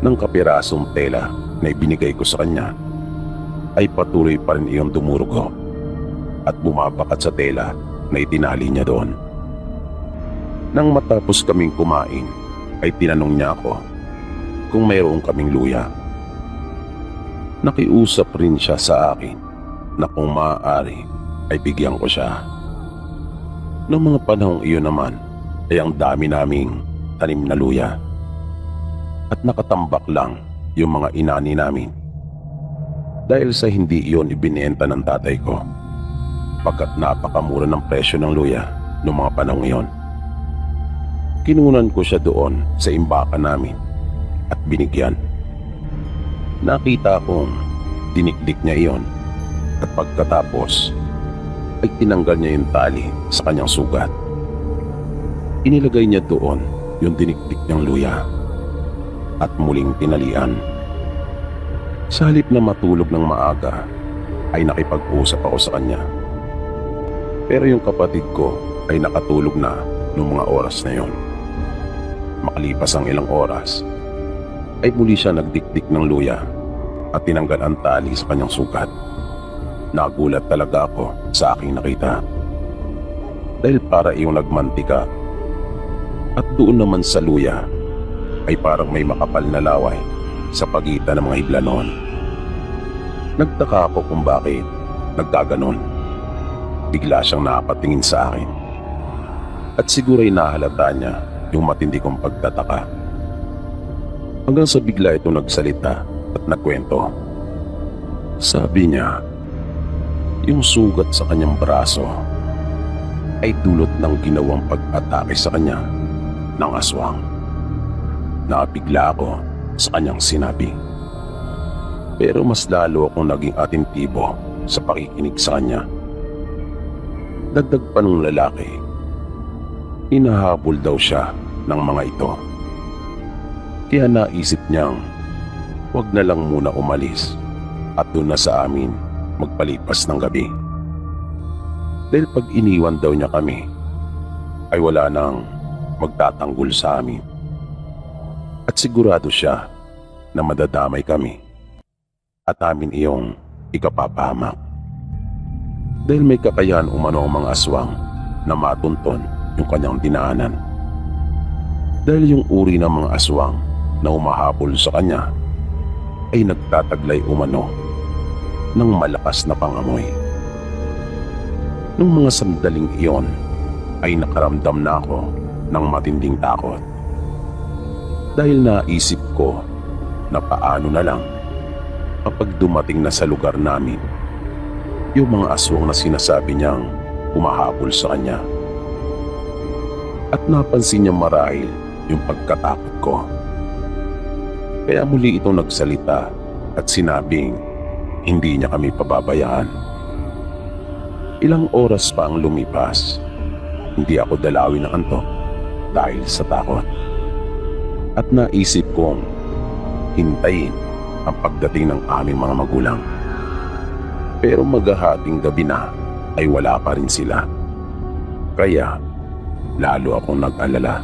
ng kapirasong tela na ibinigay ko sa kanya, ay patuloy pa rin iyong dumurugo at bumabakat sa tela na itinali niya doon. Nang matapos kaming kumain, ay tinanong niya ako kung mayroon kaming luya. Nakiusap rin siya sa akin na kung maaari ay bigyan ko siya. Noong mga panahong iyon naman ay ang dami naming tanim na luya at nakatambak lang yung mga inani namin dahil sa hindi iyon ibinenta ng tatay ko pagkat napakamura ng presyo ng luya noong mga panahong iyon. Kinunan ko siya doon sa imbakan namin at binigyan. Nakita kong dinikdik niya iyon at pagkatapos ay tinanggal niya yung tali sa kanyang sugat. Inilagay niya doon yung dinikdik niyang luya at muling tinalian. Sa halip na matulog ng maaga ay nakipag-usap ako sa kanya. Pero yung kapatid ko ay nakatulog na noong mga oras na yon. Makalipas ang ilang oras ay muli siya nagdikdik ng luya at tinanggal ang tali sa kanyang sugat. Nagulat talaga ako sa aking nakita dahil para iyong nagmantika at doon naman sa luya ay parang may makapal na laway sa pagitan ng mga hibla noon. Nagtaka ako kung bakit nagkaganon. Bigla siyang napatingin sa akin. At siguro'y nahalata niya yung matindi kong pagtataka. Hanggang sa bigla ito nagsalita at nagkwento. Sabi niya, yung sugat sa kanyang braso ay dulot ng ginawang pag-atake sa kanya ng aswang. Nakabigla ako sa kanyang sinabi. Pero mas lalo akong naging atentibo sa pakikinig sa kanya. Dagdag pa ng lalaki, hinahabol daw siya ng mga ito. Kaya naisip niyang wag na lang muna umalis at doon na sa amin magpalipas ng gabi. Dahil pag iniwan daw niya kami, ay wala nang magtatanggol sa amin. At sigurado siya na madadamay kami at amin iyong ikapapahamak. Dahil may kakayahan umano ang mga aswang na matunton yung kanyang dinaanan. Dahil yung uri ng mga aswang na umahabol sa kanya ay nagtataglay umano ng malakas na pangamoy. Nung mga sandaling iyon ay nakaramdam na ako ng matinding takot. Dahil naisip ko na paano na lang kapag dumating na sa lugar namin yung mga aswang na sinasabi niyang humahabol sa kanya. At napansin niya marahil yung pagkatakot ko. Kaya muli itong nagsalita at sinabing hindi niya kami pababayaan. Ilang oras pa ang lumipas, hindi ako dalawin ng antok dahil sa takot. At naisip kong hintayin ang pagdating ng aming mga magulang. Pero maghahating gabi na ay wala pa rin sila. Kaya lalo akong nag-alala.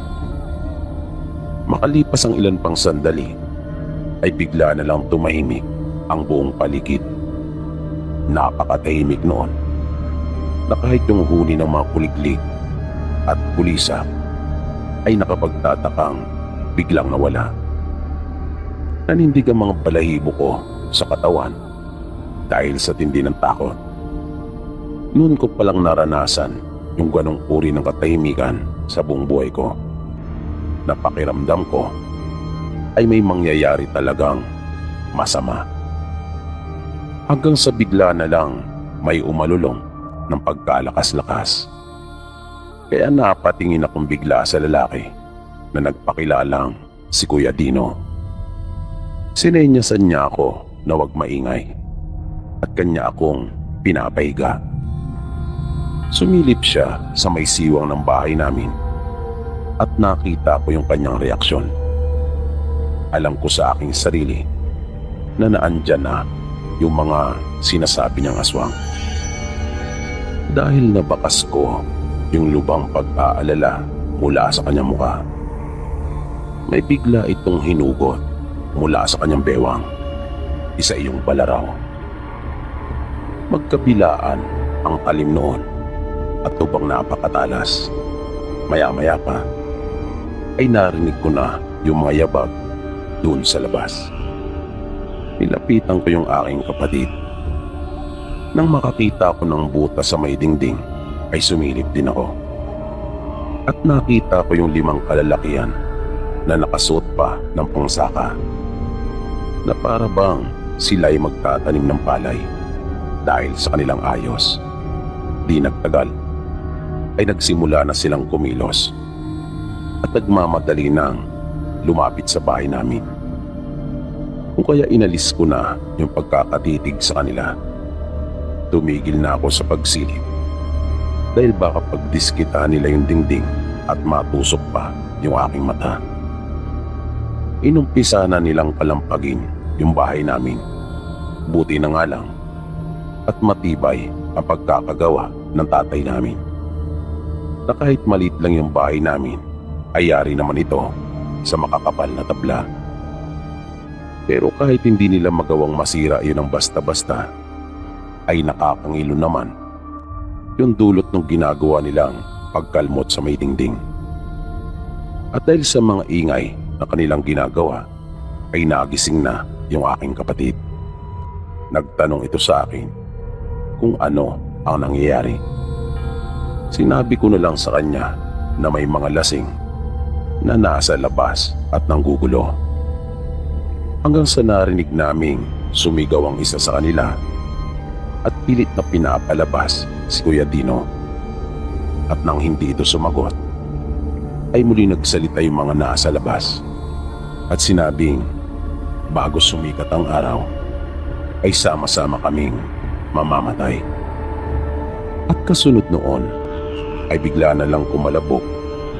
Makalipas ang ilan pang sandali ay bigla na lang tumahimik ang buong paligid. Napakatahimik noon na kahit yung huni ng mga kuliglig at pulisa ay nakapagtatakang biglang nawala. Nanindig ang mga balahibo ko sa katawan dahil sa tindi ng takot. Noon ko palang naranasan yung ganong uri ng katahimikan sa buong buhay ko. Napakiramdam ko ay may mangyayari talagang masama. Hanggang sa bigla na lang may umalulong ng pagkalakas-lakas. Kaya napatingin akong bigla sa lalaki na nagpakilalang si Kuya Dino. Sinenyasan niya ako na huwag maingay at kanya akong pinapahiga. Sumilip siya sa may siwang ng bahay namin at nakita ko yung kanyang reaksyon. Alam ko sa aking sarili na naandyan na yung mga sinasabi niyang aswang. Dahil nabakas ko yung lubang pag-aalala mula sa kanyang mukha. May bigla itong hinugot mula sa kanyang bewang. Isa iyong balaraw. Magkabilaan ang talim noon at lubang napakatalas. Maya-maya pa ay narinig ko na yung mga yabag doon sa labas. Nilapitan ko yung aking kapatid. Nang makakita ko ng butas sa may dingding ay sumilip din ako. At nakita ko yung 5 kalalakihan na nakasuot pa ng pangsaka na para bang sila ay magtatanim ng palay dahil sa kanilang ayos. Di nagtagal ay nagsimula na silang kumilos at nagmamadali nang lumapit sa bahay namin. Kung kaya inalis ko na yung pagkakatitig sa kanila, tumigil na ako sa pagsilip dahil baka pagdiskitahan nila yung dingding at matusok pa yung aking mata. Inumpisa na nilang kalampagin yung bahay namin. Buti na nga lang at matibay ang pagkakagawa ng tatay namin. Na kahit maliit lang yung bahay namin, ay yari naman ito sa makakapal na tabla. Pero kahit hindi nila magawang masira yun ng basta-basta, ay nakakangilo naman yung dulot ng ginagawa nilang pagkalmot sa may dingding. At dahil sa mga ingay na kanilang ginagawa ay nagising na yung aking kapatid. Nagtanong ito sa akin kung ano ang nangyayari. Sinabi ko na lang sa kanya na may mga lasing na nasa labas at nanggugulo. Hanggang sa narinig naming sumigaw ang isa sa kanila at pilit na pinapalabas si Kuya Dino. At nang hindi ito sumagot, ay muli nagsalita yung mga nasa labas at sinabing bago sumikat ang araw ay sama-sama kaming mamamatay. At kasunod noon ay bigla na lang kumalabog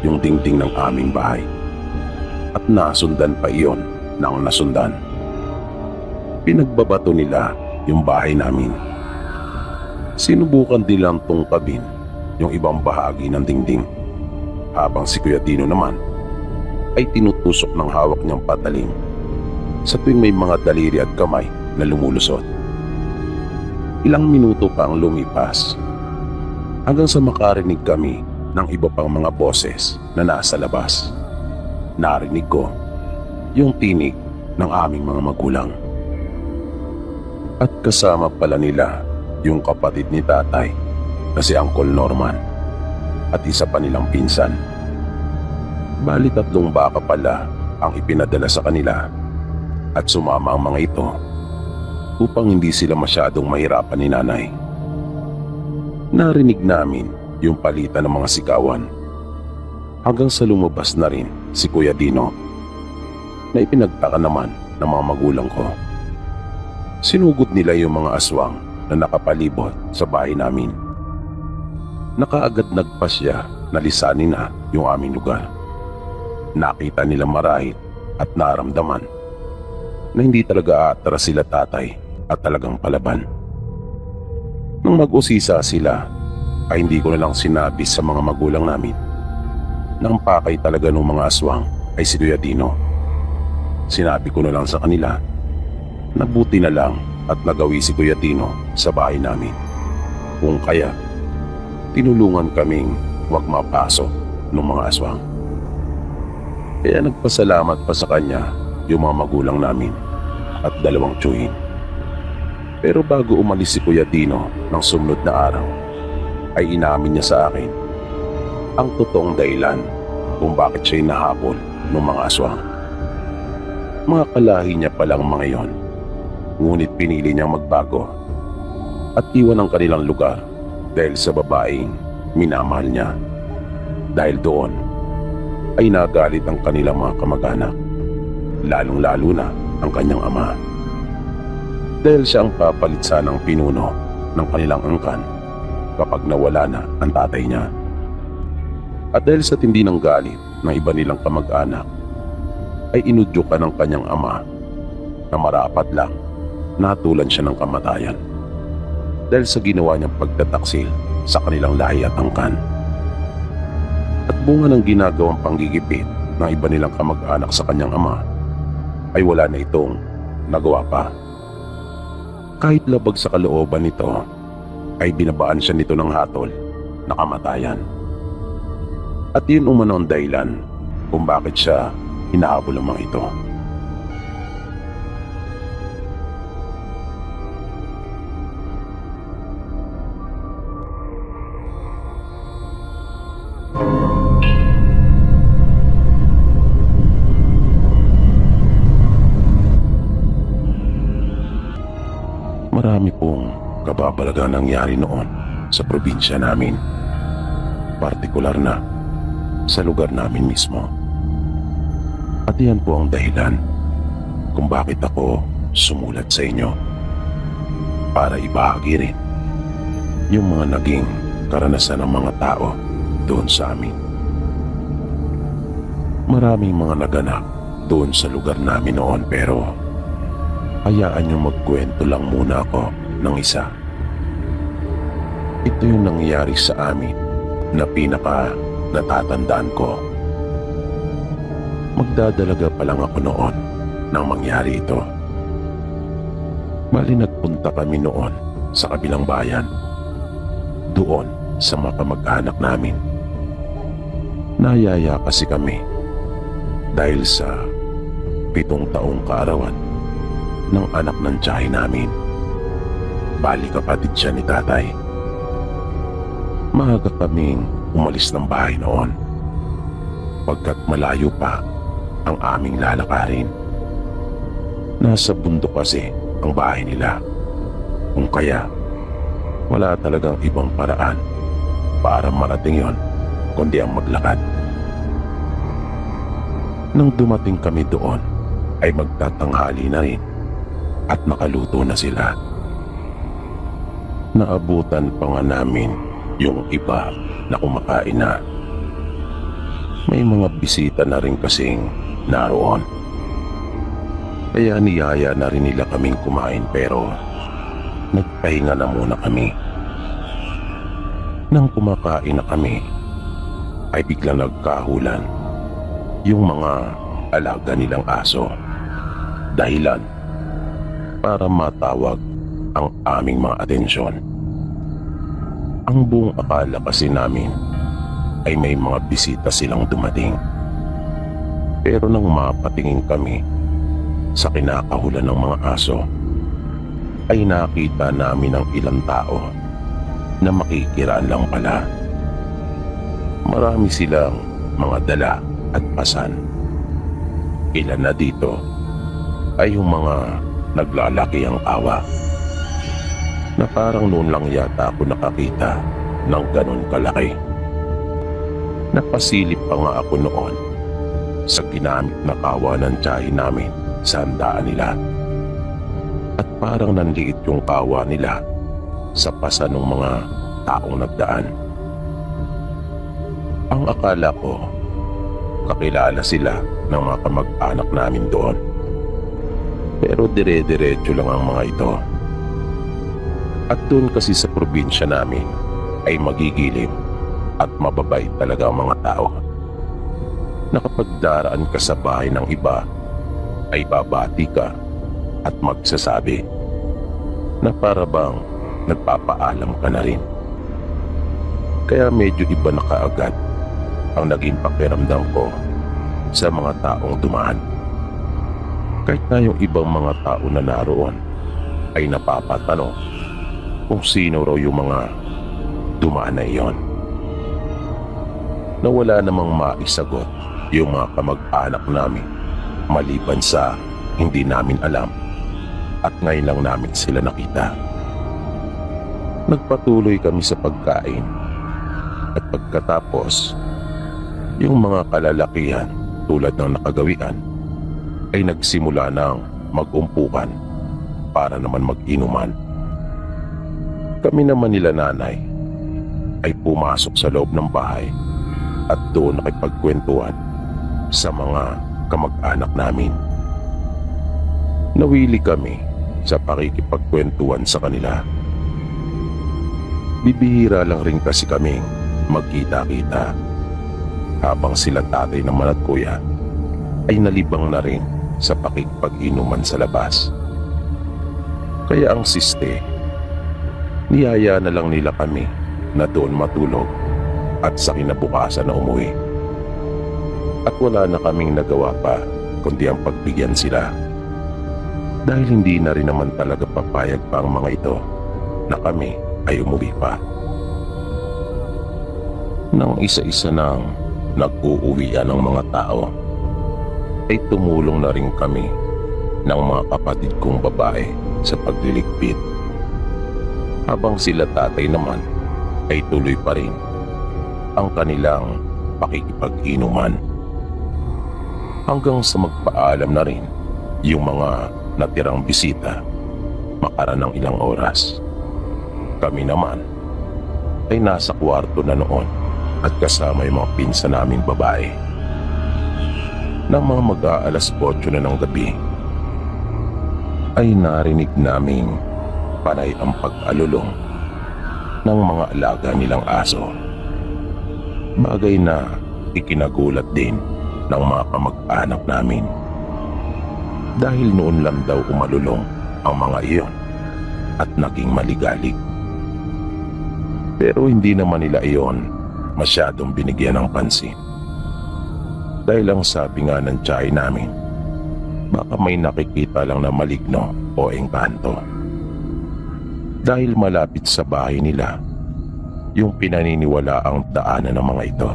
yung dingding ng aming bahay at nasundan pa iyon ng nasundan. Pinagbabato nila yung bahay namin. Sinubukan nilang tungkabin yung ibang bahagi ng dingding habang si Kuya Dino naman ay tinutusok ng hawak niyang patalim sa tuwing may mga daliri at kamay na lumulusot. Ilang minuto pa ang lumipas hanggang sa makarinig kami ng iba pang mga boses na nasa labas. Narinig ko yung tinig ng aming mga magulang. At kasama pala nila yung kapatid ni tatay na si Uncle Norman at isa pa nilang pinsan. Bali 3 baka pala ang ipinadala sa kanila at sumama ang mga ito upang hindi sila masyadong mahirapan ni nanay. Narinig namin yung palitan ng mga sigawan hanggang sa lumabas na rin si Kuya Dino na ipinagtaka naman ng mga magulang ko. Sinugod nila yung mga aswang na nakapalibot sa bahay namin. Nakaagad nagpasya na lisanin na yung aming lugar. Nakita nila marahil at naramdaman na hindi talaga aatras sila tatay at talagang palaban. Nung mag-usisa sila ay hindi ko na lang sinabi sa mga magulang namin na ang pakay talaga ng mga aswang ay si Kuya Dino. Sinabi ko na lang sa kanila na buti na lang at nagawi si Kuya Dino sa bahay namin. Kung kaya, tinulungan kaming huwag mapasok ng mga aswang. Kaya nagpasalamat pa sa kanya yung mga magulang namin at 2 tiyuhin. Pero bago umalis si Kuya Dino ng sumunod na araw, ay inamin niya sa akin ang totoong dahilan kung bakit siya nahabol ng mga aswang. Mga kalahi niya palang mga yon, ngunit pinili niyang magbago at iwan ang kanilang lugar dahil sa babaeng minamahal niya. Dahil doon ay nagalit ang kanilang mga kamag-anak, lalong-lalo na ang kanyang ama. Dahil siya ang papalit sanang pinuno ng kanilang angkan kapag nawala na ang tatay niya. At dahil sa tindi ng galit ng iba nilang kamag-anak, ay inudyukan ng kanyang ama na marapat lang natulan siya ng kamatayan dahil sa ginawa niyang pagtataksil sa kanilang lahi at angkan. At bunga ng ginagawang panggigipit ng iba nilang kamag-anak sa kanyang ama, ay wala na itong nagawa pa. Kahit labag sa kalooban nito, ay binabaan siya nito ng hatol na kamatayan. At yun umano ang dahilan kung bakit siya hinahabol ng mga ito. Marami pong kababalagang nangyari noon sa probinsya namin, partikular na sa lugar namin mismo. At yan po ang dahilan kung bakit ako sumulat sa inyo, para ibahagi rin yung mga naging karanasan ng mga tao doon sa amin. Maraming mga naganap doon sa lugar namin noon, pero hayaan nyo magkwento lang muna ako ng isa. Ito yung nangyari sa amin na pinaka natatandaan ko. Magdadalaga pa lang ako noon nang mangyari ito. Bali nagpunta kami noon sa kabilang bayan, doon sa mga kamag-anak namin. Nayaya kasi kami dahil sa 7 taong kaarawan ng anak ng tiyahe namin. Bali kapatid siya ni tatay. Maaga kaming umalis ng bahay noon, pagkat malayo pa ang aming lalakarin. Nasa bundok kasi ang bahay nila, kung kaya wala talagang ibang paraan para marating yon kundi ang maglakad. Nang dumating kami doon ay magtatanghali na rin at nakaluto na sila. Naabutan pa nga namin yung iba na kumakain na. May mga bisita na rin kasing naroon. Kaya niyaya na rin nila kaming kumain pero nagpahinga na muna kami. Nang kumakain na kami ay biglang nagkahulan yung mga alaga nilang aso. Dahilan para matawag ang aming mga atensyon. Ang buong akala kasi namin ay may mga bisita silang dumating. Pero nang mapatingin kami sa kinakahulan ng mga aso, ay nakita namin ang ilang tao na makikiraan lang pala. Marami silang mga dala at pasan. Ilan na dito ay yung mga naglalaki ang awa, na parang noon lang yata ako nakakita ng ganun kalaki. Napasilip pa nga ako noon sa ginamit na kawa ng tiyahe namin sa handaan nila. At parang nanliit yung kawa nila sa pasa ng mga taong nagdaan. Ang akala ko, kakilala sila ng mga kamag-anak namin doon. Pero dire-diretso lang ang mga ito. At doon kasi sa probinsya namin ay magigilid at mababait talaga ang mga tao, na kapag daraan ka sa bahay ng iba ay babati ka at magsasabi na para bang nagpapaalam ka na rin. Kaya medyo iba na kaagad ang naging pakiramdam ko sa mga taong dumaan. Kahit na yung ibang mga tao na naroon ay napapatanong kung sino raw yung mga dumaan na iyon, na wala namang maisagot yung mga kamag-anak namin maliban sa hindi namin alam at ngayon lang namin sila nakita. Nagpatuloy kami sa pagkain at pagkatapos, yung mga kalalakihan tulad ng nakagawian ay nagsimula ng mag-umpukan para naman mag-inuman. Kami naman nila nanay ay pumasok sa loob ng bahay at doon nakipagkwentuhan sa mga kamag-anak namin. Nawili kami sa pakikipagkwentuhan sa kanila. Bibihira lang rin kasi kaming magkita-kita, habang sila tatay naman at kuya ay nalibang na rin sa pakikipag-inuman sa labas. Kaya ang siste, niyaya na lang nila kami na doon matulog at sa kinabukasan na umuwi. At wala na kaming nagawa pa kundi ang pagbigyan sila, dahil hindi na rin naman talaga papayag pa ang mga ito na kami ay umuwi pa. Nang isa-isa nang nag-uuwian ng mga tao, ay tumulong na rin kami ng mga kapatid kong babae sa pagliligpit, habang sila tatay naman ay tuloy pa rin ang kanilang pakikipag-inuman, hanggang sa magpaalam na rin yung mga natirang bisita makara ng ilang oras. Kami naman ay nasa kwarto na noon at kasama yung mga pinsan naming babae. Nang mga mag-aalas 8 na ng gabi ay narinig naming panay ang pag-alulong ng mga alaga nilang aso, bagay na ikinagulat din ng mga kamag-anak namin, dahil noon lang daw umalulong ang mga iyon at naging maligalig. Pero hindi naman nila iyon masyadong binigyan ng pansin, dahil ang sabi nga ng tiyahe namin baka may nakikita lang na maligno o engkanto. Dahil malapit sa bahay nila yung pinaniniwalaang daanan ng mga ito.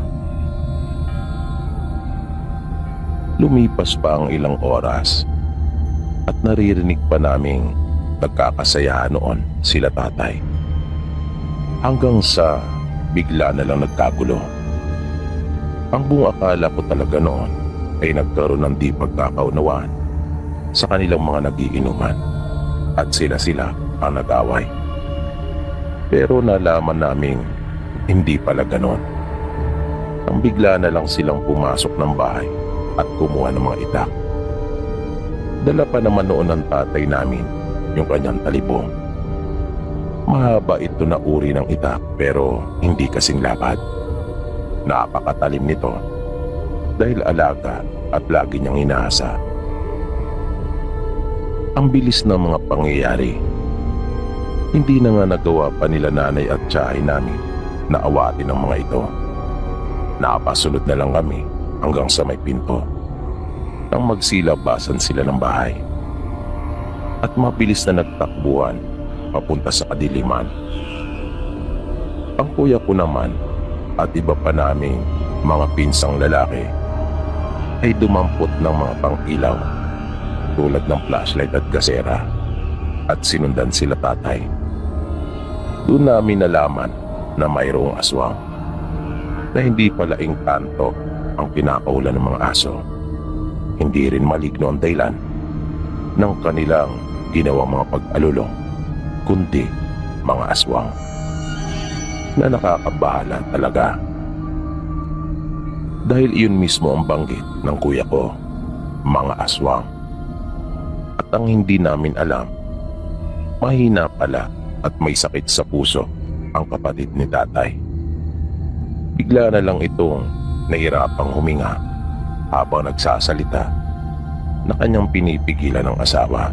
Lumipas pa ang ilang oras at naririnig pa naming nagkakasayahan noon sila tatay. Hanggang sa bigla na lang nagkagulo. Ang buong akala ko talaga noon ay nagkaroon ng di pagkakaunawaan sa kanilang mga nagiinuman at sila ang nag-away. Pero nalaman naming hindi pala ganon. Ang bigla na lang silang pumasok ng bahay at kumuha ng mga itak. Dala pa naman noon ng tatay namin yung kanyang talibong. Mahaba ito na uri ng itak pero hindi kasing lapad. Napakatalim nito dahil alaga at lagi niyang inaasa. Ang bilis ng mga pangyayari. Hindi na nga nagawa pa nila nanay at tiyahin namin na awatin ang mga ito. Napasunod na lang kami hanggang sa may pinto nang magsilabasan sila ng bahay. At mabilis na nagtakbuhan papunta sa kadiliman. Ang kuya ko naman at iba pa naming mga pinsang lalaki ay dumampot ng mga pang-ilaw tulad ng flashlight at gasera at sinundan sila tatay. Doon namin nalaman na mayroong aswang na hindi pala engkanto ang pinakaulan ng mga aso. Hindi rin maligno ang dahilan ng kanilang ginawang mga pag-alulong, kundi mga aswang na nakakabahala talaga. Dahil iyon mismo ang banggit ng kuya ko, mga aswang. At ang hindi namin alam, mahina pala at may sakit sa puso ang kapatid ni tatay. Bigla na lang itong nahirapang huminga habang nagsasalita na kanyang pinipigilan ng asawa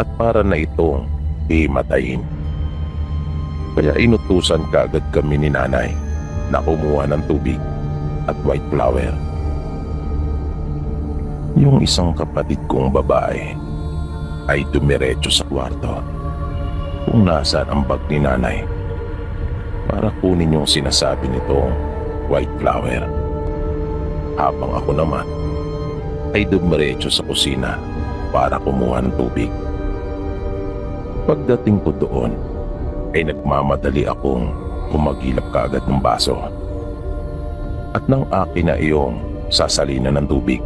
at para na itong himatayin. Kaya inutusan kaagad kami ni nanay na kumuha ng tubig at white flower. Yung isang kapatid kong babae ay dumiretso sa kwarto kung nasaan ang bag ni nanay para kunin yung sinasabi nitong white flower. Habang ako naman ay dumiretso sa kusina para kumuha ng tubig. Pagdating ko doon ay nagmamadali akong humagilap kaagad ng baso. At nang akin na iyong sasalina ng tubig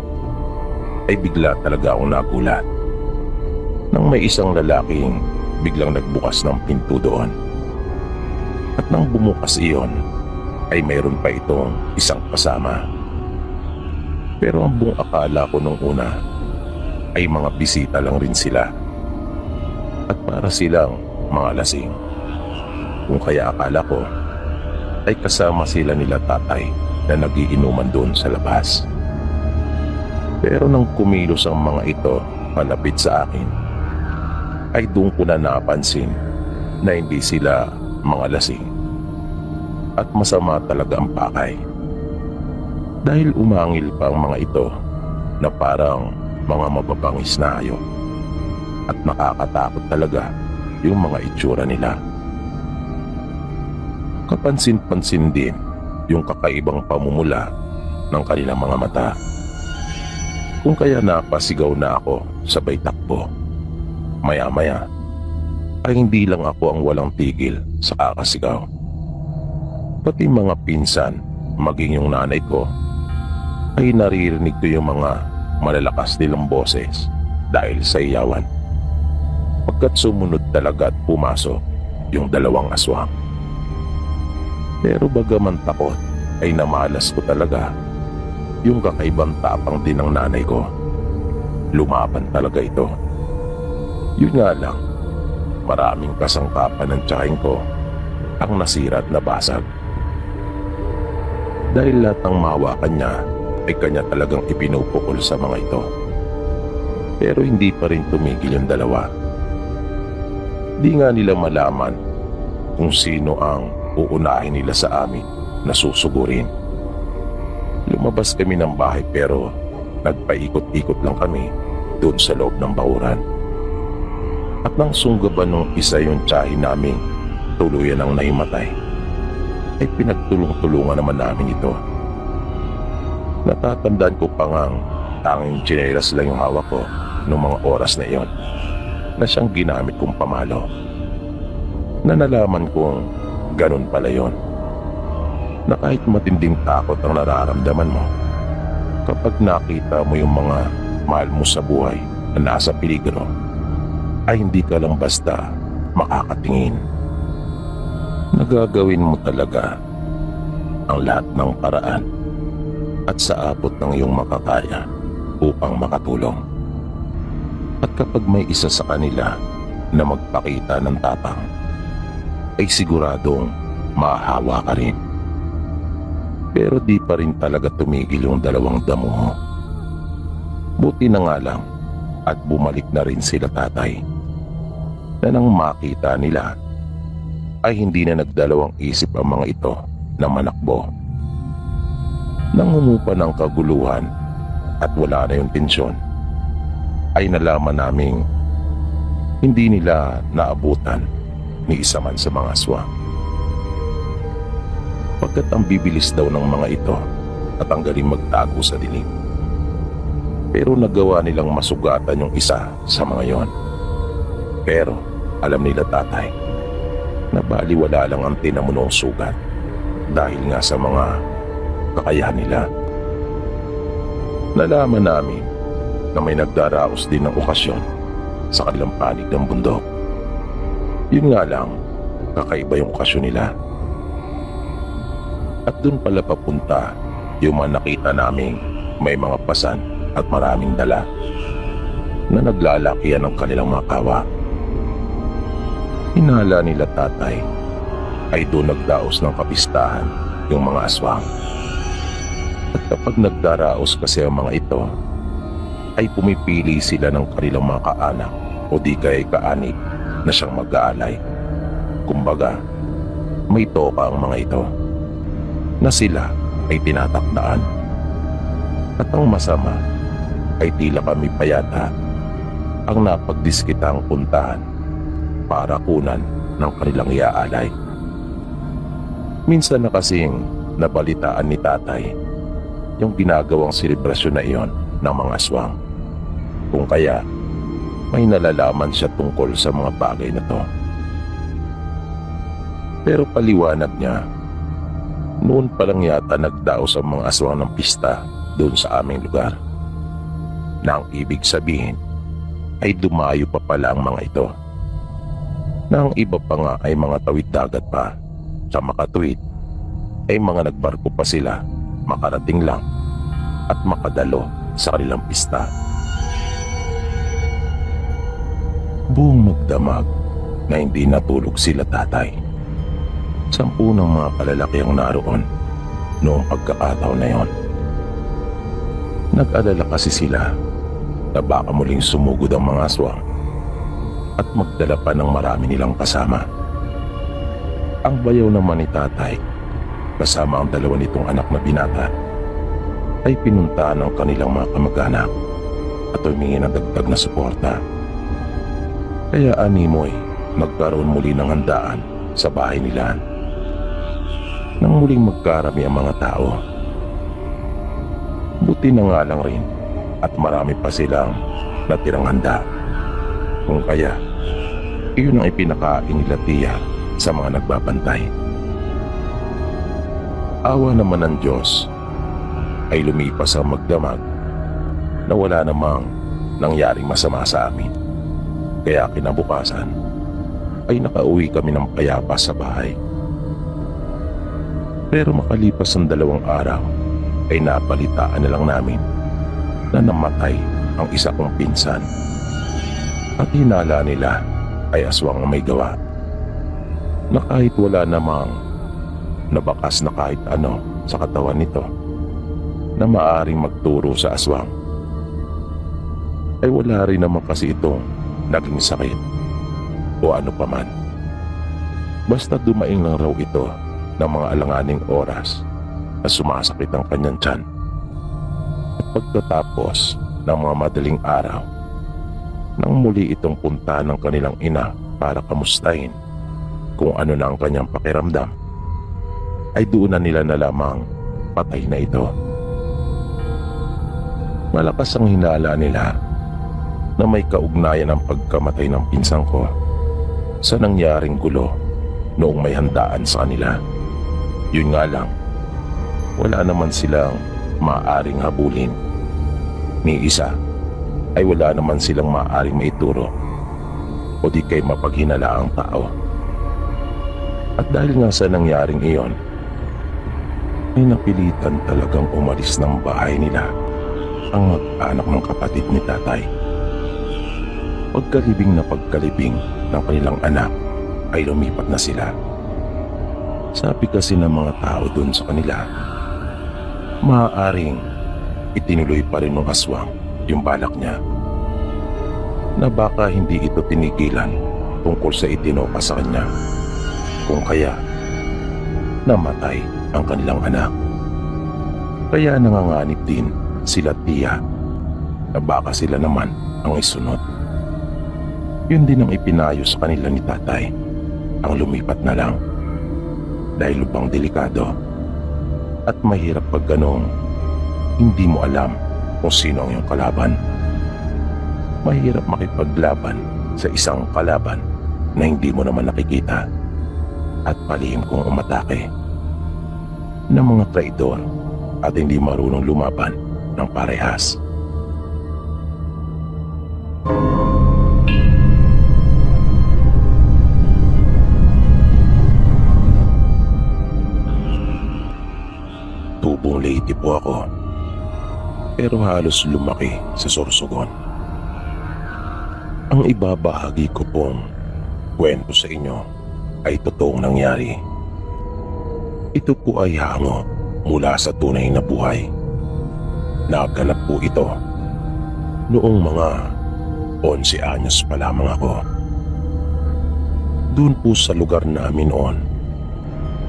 ay bigla talaga akong nagulat nang may isang lalaking biglang nagbukas ng pinto doon. At nang bumukas iyon ay mayroon pa itong isang kasama. Pero ang buong akala ko nung una ay mga bisita lang rin sila at para silang mga lasing. Kung kaya akala ko ay kasama sila nila tatay na nagiinuman doon sa labas. Pero nang kumilos ang mga ito malapit sa akin ay doon ko na napansin na hindi sila mga lasing at masama talaga ang pakay. Dahil umangil pa ang mga ito na parang mga mababangis na hayop at nakakatakot talaga yung mga itsura nila. Kapansin-pansin din yung kakaibang pamumula ng kanilang mga mata. Kung kaya napasigaw na ako sabay takbo. Maya-maya ay hindi lang ako ang walang tigil sa kakasigaw. Pati mga pinsan, maging yung nanay ko, ay naririnig ko yung mga malalakas nilang boses dahil sa iyawan. Pagkat sumunod talaga at pumasok yung dalawang aswang. Pero bagaman takot ay namalas ko talaga yung kakaibang tapang din ng nanay ko. Lumaban talaga ito. Yun nga lang, maraming kasangkapan ng tiyahin ko ang nasira at nabasag. Dahil lahat ng mahawakan niya ay kanya talagang ipinupukol sa mga ito. Pero hindi pa rin tumigil yung dalawa. Di nga nila malaman kung sino ang uunahin nila sa amin na susugurin. Lumabas kami ng bahay pero nagpaikot-ikot lang kami doon sa loob ng bahuran. At nang sunggaban nung isa yung tiyahin namin tuluyan ang naimatay, ay pinagtulong-tulungan naman namin ito. Natatandaan ko pa ngang tanging tsinelas lang yung hawak ko noong mga oras na iyon na siyang ginamit kong pamalo. Na nalaman kong ganun pala yon, na kahit matinding takot ang nararamdaman mo kapag nakita mo yung mga mahal mo sa buhay na nasa peligro, ay hindi ka lang basta makakatingin. Nagagawin mo talaga ang lahat ng paraan at sa abot ng iyong makakaya upang makatulong. At kapag may isa sa kanila na magpakita ng tapang, ay siguradong mahahawa ka rin. Pero di pa rin talaga tumigil yung dalawang damo mo. Buti na nga lang at bumalik na rin sila tatay, na nang makita nila ay hindi na nagdalawang isip ang mga ito na manakbo. Nang humupa ng kaguluhan at wala na yung tensyon, ay nalaman naming hindi nila naabutan ni isa man sa mga aswang. Pagkat ang bibilis daw ng mga ito at ang galing magtago sa dilim. Pero nagawa nilang masugatan yung isa sa mga yon. Pero alam nila tatay na baliwala lang ang tinamunong sugat dahil nga sa mga kakayahan nila. Nalaman namin na may nagdaraos din ng okasyon sa kanilang panig ng bundok. Yun nga lang, kakaiba yung okasyon nila. At dun pala papunta yung mga nakita naming may mga pasan at maraming dala na naglalakihan ng kanilang mga kawa. Hinala nila tatay ay doon nagdaos ng kapistahan yung mga aswang. At kapag nagdaraos kasi ang mga ito, ay pumipili sila ng kanilang mga kaanak o di kaya kaanig na siyang mag-aalay. Kumbaga, may toka ang mga ito na sila ay tinatakdaan. At ang masama ay tila kami pa yata ang napagdiskitang puntahan para kunan ng kanilang iaalay. Minsan na kasing nabalitaan ni tatay yung ginagawang selebrasyon na iyon ng mga aswang. Kung kaya, may nalalaman siya tungkol sa mga bagay na to. Pero paliwanag niya, noon pa lang yata nagdaos ang mga aswang ng pista doon sa aming lugar. Na ang ibig sabihin ay dumayo pa pala ang mga ito. Na ang iba pa nga ay mga tawid dagat pa. Sa makatuwid ay mga nagbarko pa sila makarating lang at makadalo sa kanilang pista. Buong magdamag na hindi natulog sila tatay. 10 ng mga kalalaki ang naroon noong pagkakataon na yon. Nag-alala kasi sila na baka muling sumugod ang mga aswang at magdala pa ng marami nilang kasama. Ang bayaw naman ni tatay kasama ang 2 nitong anak na binata ay pinuntahan ng kanilang mga kamag-anak at humingi ng dagdag na suporta. Kaya animoy nagkaroon muli ng handaan sa bahay nila. Nang muling magkarami ang mga tao, buti na nga lang rin at marami pa silang natirang handa. Kung kaya, iyon ang ipinakain nila tiya sa mga nagbabantay. Awa naman ng Diyos ay lumipas ang magdamag na wala namang nangyaring masama sa amin. Kaya kinabukasan ay nakauwi kami ng payapa sa bahay. Pero makalipas ang 2 araw ay napalitaan na lang namin na namatay ang isa kong pinsan. At hinala nila ay aswang ang may gawa. Na kahit wala namang nabakas na kahit ano sa katawan nito na maaring magturo sa aswang, ay wala rin naman kasi itong naging sakit o ano paman. Basta dumaing lang raw ito ng mga alanganing oras na sumasakit ang kanyang tiyan. At pagkatapos ng mga madaling araw, nang muli itong punta ng kanilang ina para kamustahin kung ano na ang kanyang pakiramdam, ay doon na nila nalamang patay na ito. Malakas ang hinala nila na may kaugnayan ang pagkamatay ng pinsang ko sa nangyaring gulo noong may handaan sa kanila. Yun nga lang, wala naman silang maaaring habulin. Ni isa ay wala naman silang maaaring maituro o di kay mapaghinala ang tao. At dahil nga sa nangyaring iyon, ay napilitan talagang umalis ng bahay nila ang mag-anak ng kapatid ni tatay. Pagkalibing na pagkalibing ng kanilang anak ay lumipat na sila. Sabi kasi ng mga tao doon sa kanila, maaaring itinuloy pa rin ng aswang yung balak niya, na baka hindi ito tinigilan tungkol sa itinoka sa kanya, kung kaya namatay ang kanilang anak. Kaya nanganganib din sila tiya na baka sila naman ang isunod. Yun din ang ipinayo sa kanila ni tatay, ang lumipat na lang, dahil lubang delikado at mahirap pag ganong hindi mo alam kung sino ang iyong kalaban. Mahirap makipaglaban sa isang kalaban na hindi mo naman nakikita at palihim kong umatake ng mga traidor at hindi marunong lumaban ng parehas. Tubong Leyte po ako, pero halos lumaki sa Sorsogon. Ang ibabahagi ko pong kwento sa inyo ay totoong nangyari. Ito po ay hango mula sa tunay na buhay. Naganap po ito noong mga 11 anyos pa lamang ako. Doon po sa lugar namin noon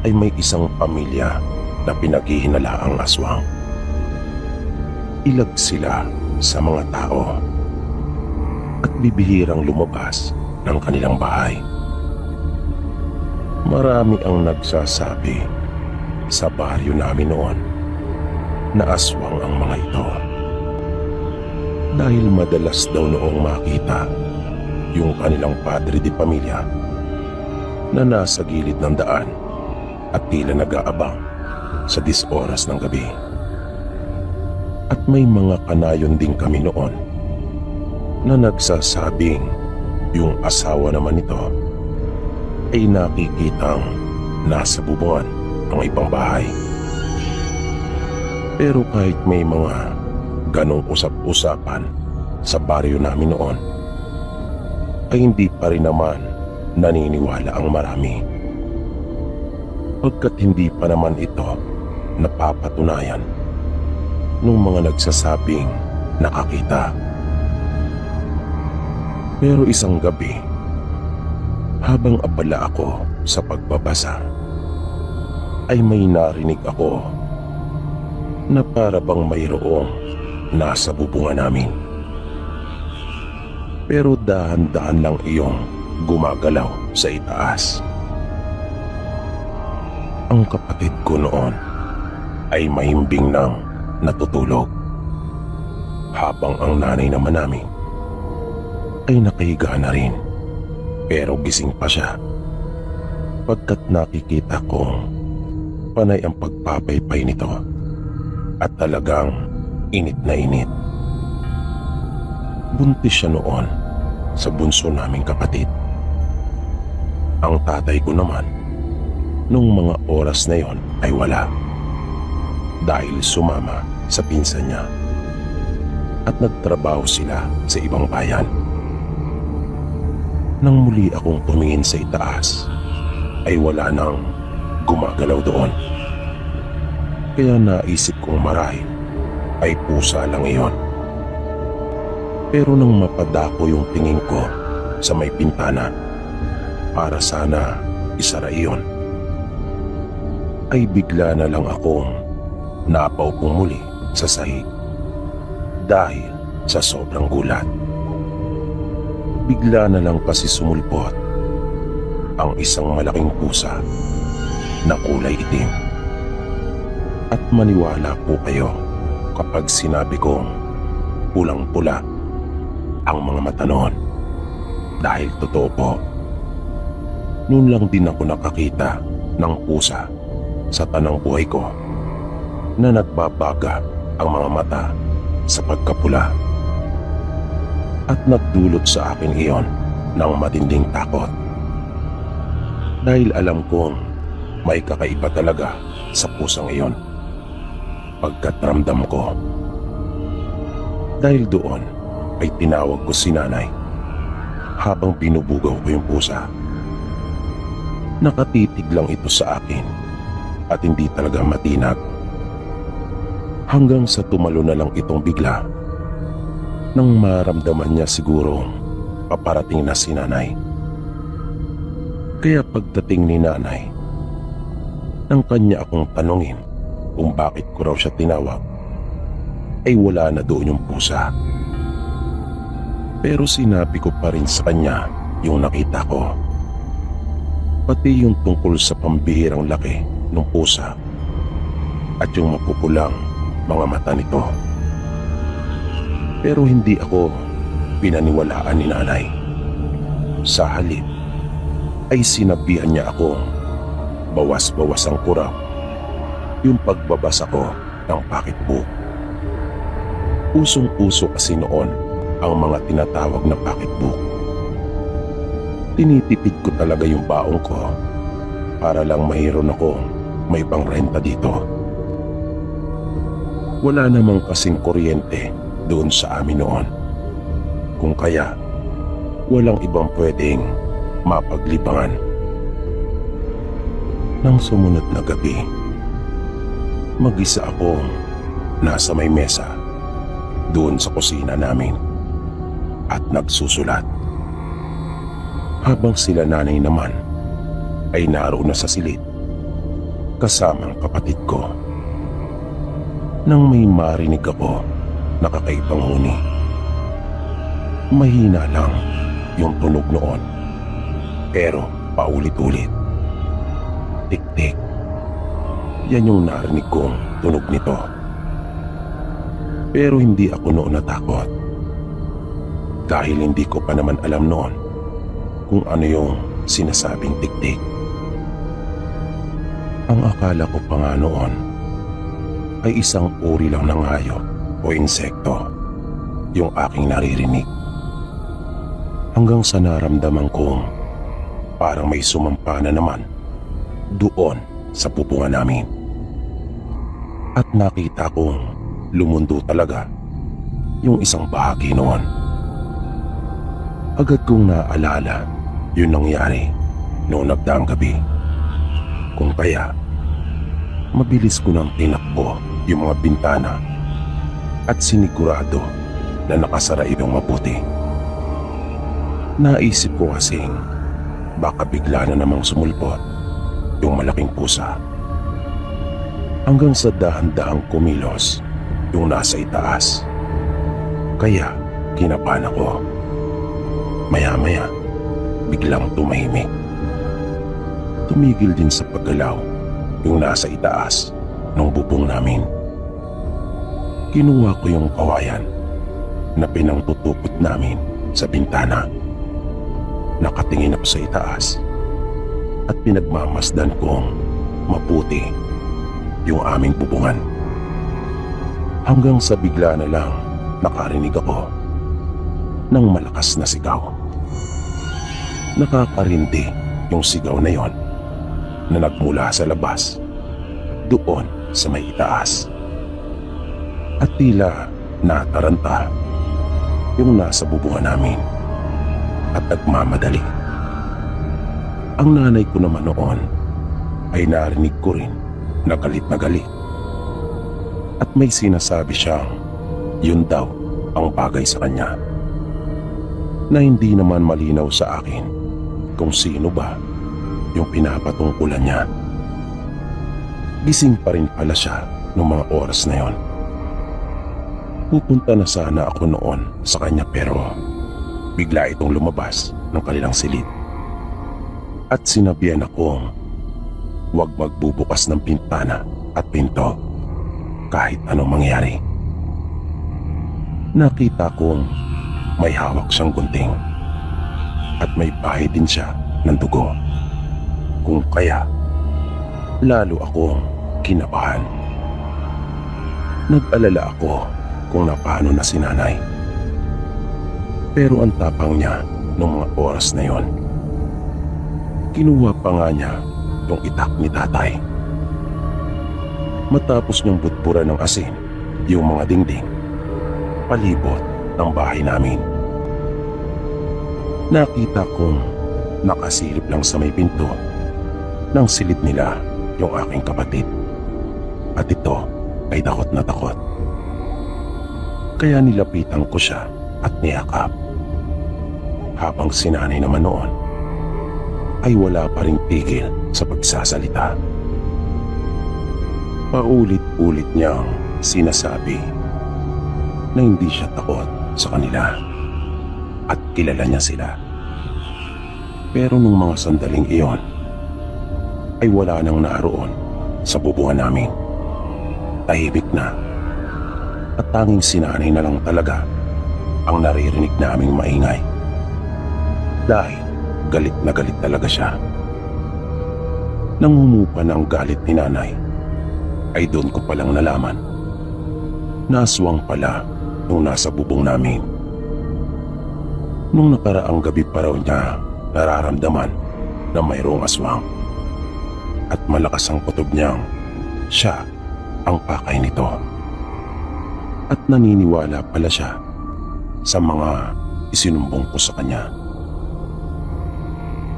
ay may isang pamilya na pinaghihinala ang aswang. Ilag sila sa mga tao at bibihirang lumabas ng kanilang bahay. Marami ang nagsasabi sa baryo namin noon na aswang ang mga ito, dahil madalas daw noong makita yung kanilang padre de pamilya na nasa gilid ng daan at tila nag-aabang sa 10 oras ng gabi. At may mga kanayon din kami noon na nagsasabing yung asawa naman nito ay nakikitang nasa bubungan ng ibang bahay. Pero kahit may mga ganong usap-usapan sa baryo namin noon, ay hindi pa rin naman naniniwala ang marami, pagkat hindi pa naman ito napapatunayan nung mga nagsasabing nakakita. Pero isang gabi, habang abala ako sa pagbabasa, ay may narinig ako na para bang mayroong nasa bubungan namin. Pero dahan-dahan lang iyong gumagalaw sa itaas. Ang kapatid ko noon ay mahimbing nang natutulog, habang ang nanay naman namin ay nakahiga na rin, pero gising pa siya, pagkat nakikita kong panay ang pagpapaypay nito at talagang init na init. Buntis siya noon sa bunso naming kapatid. Ang tatay ko naman nung mga oras na yon ay wala, dahil sumama sa pinsan niya at nagtrabaho sila sa ibang bayan. Nang muli akong tumingin sa itaas, ay wala nang gumagalaw doon. Kaya naisip kong marahil ay pusa lang iyon. Pero nang mapadako yung tingin ko sa may pintana para sana isara iyon, ay bigla na lang akong napaupong muli sa sahig dahil sa sobrang gulat. Bigla na lang kasi sumulpot ang isang malaking pusa na kulay itim. At maniwala po kayo kapag sinabi kong pulang-pula ang mga mata noon. Dahil totoo po, noon lang din ako nakakita ng pusa sa tanang buhay ko na nagbabaga ang mga mata sa pagkapula. At nagdulot sa akin iyon ng matinding takot. Dahil alam kong may kakaiba talaga sa pusang iyon pagkat ramdam ko. Dahil doon ay tinawag ko si nanay habang binubugaw ko yung pusa. Nakatitig lang ito sa akin at hindi talaga matinag. Hanggang sa tumalo na lang itong bigla nang maramdaman niya siguro paparating na si nanay. Kaya pagdating ni nanay, nang kanya akong tanungin kung bakit ko raw siya tinawag, ay wala na doon yung pusa. Pero sinabi ko pa rin sa kanya yung nakita ko. Pati yung tungkol sa pambihirang laki ng pusa at yung mapupulang mga mata nito. Pero hindi ako pinaniwalaan ni nanay. Sa halip ay sinabihan niya akong bawas-bawasan ko raw yung pagbabasa ko ng pocketbook. Usong-uso kasi noon ang mga tinatawag na pocketbook. Tinitipid ko talaga yung baong ko para lang mayroon ako may pangrenta dito. Wala namang kasing kuryente doon sa amin noon. Kung kaya, walang ibang pwedeng mapaglibangan. Nang sumunod na gabi, mag-isa akong nasa may mesa doon sa kusina namin at nagsusulat. Habang sila nanay naman ay naroon na sa silid kasamang kapatid ko. Nang may marinig ako na kakaibang huni. Mahina lang yung tunog noon, pero paulit-ulit. Tik-tik. Yan yung narinig kong tunog nito. Pero hindi ako noon natakot. Dahil hindi ko pa naman alam noon kung ano yung sinasabing tik-tik. Ang akala ko pa nga noon ay isang uri lang ng hayop o insekto yung aking naririnig. Hanggang sa naramdaman kong parang may sumampa na naman doon sa pupungan namin. At nakita kong lumundo talaga yung isang bahagi noon. Agad kong naalala yung nangyari noong nagdaang gabi. Kung kaya, mabilis ko nang tinakbo yung mga bintana at sinigurado na nakasara itong mabuti. Naisip ko kasing baka bigla na namang sumulpot yung malaking pusa. Hanggang sa dahan-dahang kumilos yung nasa itaas. Kaya kinabahan ako. Maya-maya, biglang tumahimik. Tumigil din sa paggalaw yung nasa itaas ng bubong namin. Kinuha ko yung kawayan na pinangtutukot namin sa bintana. Nakatingin ako sa itaas at pinagmamasdan kong maputi yung aming bubungan. Hanggang sa bigla na lang nakarinig ako ng malakas na sigaw. Nakakarindi yung sigaw na yon na nagmula sa labas doon sa may itaas. At tila nataranta yung nasa bubungan namin at nagmamadali. Ang nanay ko naman noon ay narinig ko rin na galit na galit. At may sinasabi siyang yun daw ang bagay sa kanya. Na hindi naman malinaw sa akin kung sino ba yung pinapatungkulan niya. Gising pa rin pala siya noong mga oras na yon. Pupunta na sana ako noon sa kanya pero bigla itong lumabas ng kanilang silid. At sinabihan akong huwag magbubukas ng pintana at pinto kahit anong mangyari. Nakita kong may hawak siyang gunting at may bahay din siya ng dugo. Kung kaya, lalo akong kinabahan. Nag-alala ako kung napaano na si nanay. Pero ang tapang niya noong mga oras na yon. Kinuha pa nga niya yung itak ni tatay. Matapos niyang butburan ng asin yung mga dingding palibot ng bahay namin. Nakita kong nakasilip lang sa may pinto ng silid nila yung aking kapatid. At ito ay takot na takot. Kaya nilapitan ko siya at niyakap. Habang si nanay naman noon ay wala pa ring tigil sa pagsasalita. Paulit-ulit niyang sinasabi na hindi siya takot sa kanila at kilala niya sila. Pero nung mga sandaling iyon ay wala nang naroon sa bubuhan namin. Tahimik na at tanging si nanay na lang talaga ang naririnig naming maingay. Dahil galit na galit talaga siya. Nang humupa ng galit ni nanay, ay doon ko palang nalaman na aswang pala nung nasa bubong namin. Nung nakaraang gabi pa raw niya nararamdaman na mayroong aswang at malakas ang kutob niyang siya ang pakay nito. At naniniwala pala siya sa mga isinumbong ko sa kanya.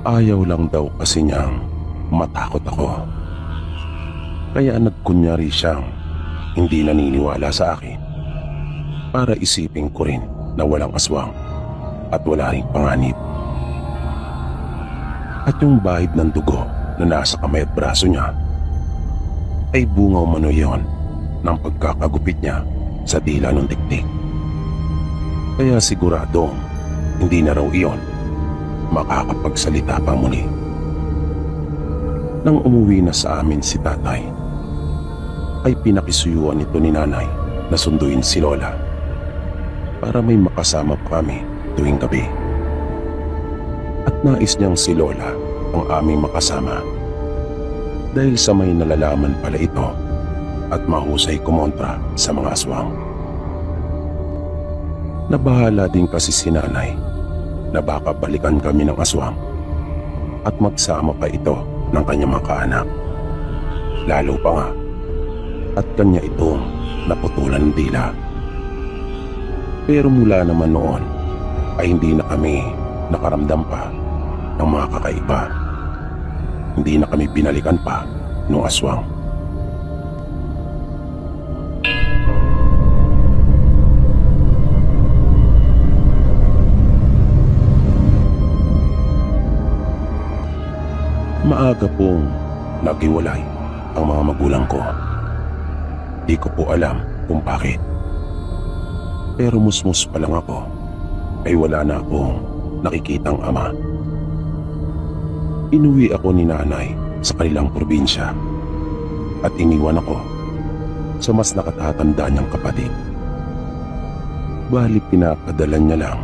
Ayaw lang daw kasi niyang matakot ako. Kaya nagkunyari siyang hindi naniniwala sa akin para isipin ko rin na walang aswang at wala ring panganib. At yung bahid ng dugo na nasa kamay at braso niya ay bungaw mano yon ng pagkakagupit niya sa dila ng dikdik. Kaya siguradong hindi na raw iyon makakapagsalita pa muli. Nang umuwi na sa amin si tatay, ay pinakisuyuan nito ni nanay na sunduin si lola para may makasama pa kami tuwing gabi. At nais niyang si lola ang aming makasama dahil sa may nalalaman pala ito at mahusay kumontra sa mga aswang. Nabahala din kasi si nanay na baka balikan kami ng aswang at magsama pa ito ng kanyang mga kaanak. Lalo pa nga at kanya itong naputulan ng dila. Pero mula naman noon ay hindi na kami nakaramdam pa ng mga kakaiba. Hindi na kami binalikan pa ng aswang. Maaga pong naghiwalay ang mga magulang ko. Di ko po alam kung bakit. Pero musmus pa lang ako ay wala na akong nakikitang ama. Inuwi ako ni nanay sa kanilang probinsya at iniwan ako sa mas nakatatanda niyang kapatid. Bali pinapadalan niya lang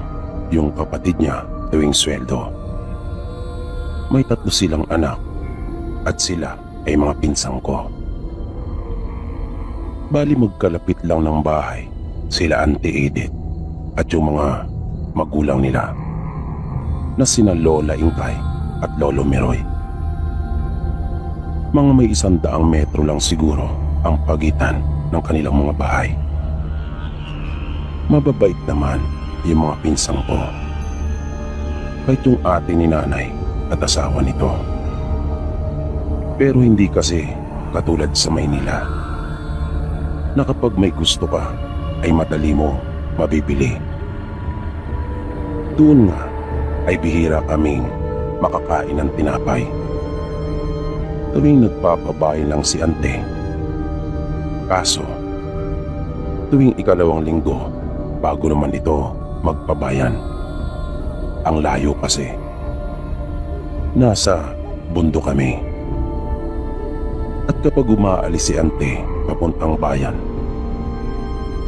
yung kapatid niya tuwing sweldo. May 3 silang anak at sila ay mga pinsang ko. Bali magkalapit lang ng bahay sila Auntie Edith at yung mga magulang nila na sina Lola Ingkay at Lolo Meroy. Mga may 100 metro lang siguro ang pagitan ng kanilang mga bahay. Mababait naman yung mga pinsang ko. Kahit yung ate ni nanay at asawa nito. Pero hindi kasi katulad sa Maynila na kapag may gusto ka ay madali mo mabibili. Doon nga ay bihira kaming makakain ng tinapay. Tuwing nagpapabahay lang si ante. Kaso tuwing ikalawang linggo bago naman ito magpabayan. Ang layo kasi. Nasa bundok kami. At kapag umaalis si Ante papuntang bayan,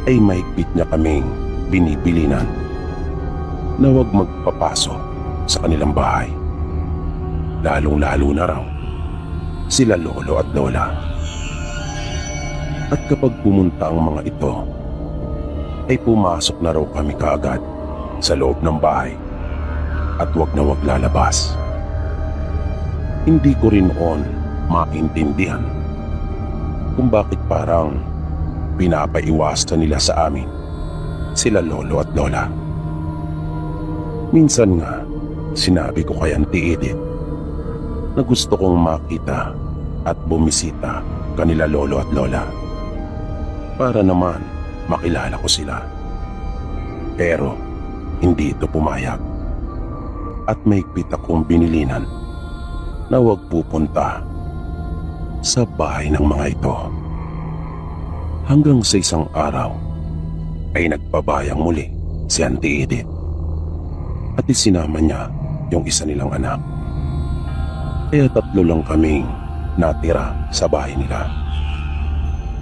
ay mahigpit niya kaming binibilinan na huwag magpapasok sa kanilang bahay. Lalong-lalo na raw sila lolo at lola. At kapag pumunta ang mga ito, ay pumasok na raw kami kaagad sa loob ng bahay at wag na wag lalabas. Hindi ko rin noon maintindihan kung bakit parang pinapaiwasan nila sa amin sila lolo at lola. Minsan nga, sinabi ko kay Auntie Edith na gusto kong makita at bumisita kanila lolo at lola para naman makilala ko sila. Pero hindi ito pumayag at mahigpit akong binilinan na huwag pupunta sa bahay ng mga ito. Hanggang sa isang araw ay nagpabayang muli si Auntie Edith at isinama niya yung isa nilang anak. Kaya 3 lang kaming natira sa bahay nila.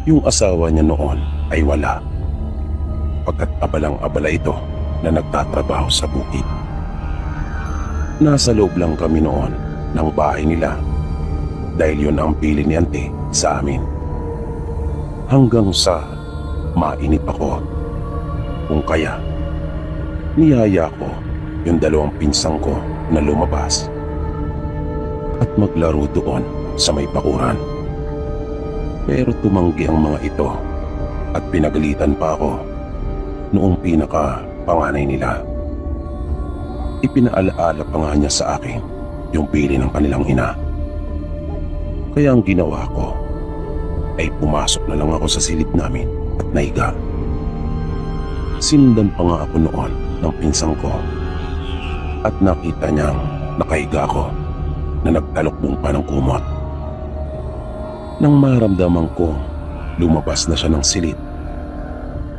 Yung asawa niya noon ay wala, pagkat abalang-abala ito na nagtatrabaho sa bukid. Nasa loob lang kami noon ng bahay nila dahil yun ang pili ni Ante sa amin. Hanggang sa mainip ako, kung kaya niyaya ko yung 2 pinsang ko na lumabas at maglaro doon sa may bakuran. Pero tumanggi ang mga ito at pinagalitan pa ako noong pinaka-panganay nila. Ipinaalaala pa nga niya sa akin yung pili ng kanilang ina. Kaya ang ginawa ko ay pumasok na lang ako sa silid namin at nahiga. Sinundan pa nga ako noon ng pinsang ko at nakita niyang nakahiga ako na nagtalokbong pa ng kumot. Nang maramdaman ko lumabas na siya ng silid,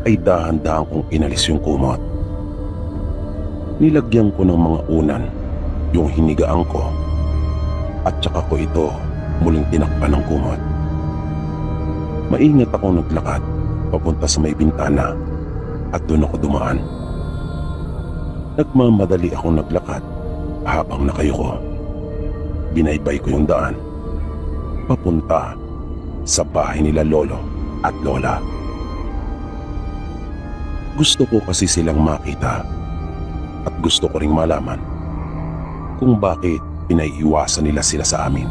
ay dahan-dahan kong inalis yung kumot. Nilagyan ko ng mga unan yung hinigaan ko at saka ko ito muling tinakpan ng kumot. Maingat akong naglakad papunta sa may bintana at doon ako dumaan. Nagmamadali akong naglakad habang nakayuko. Binaybay ko yung daan papunta sa bahay nila lolo at lola. Gusto ko kasi silang makita at gusto ko ring malaman kung bakit pinaiiwasan nila sila sa amin.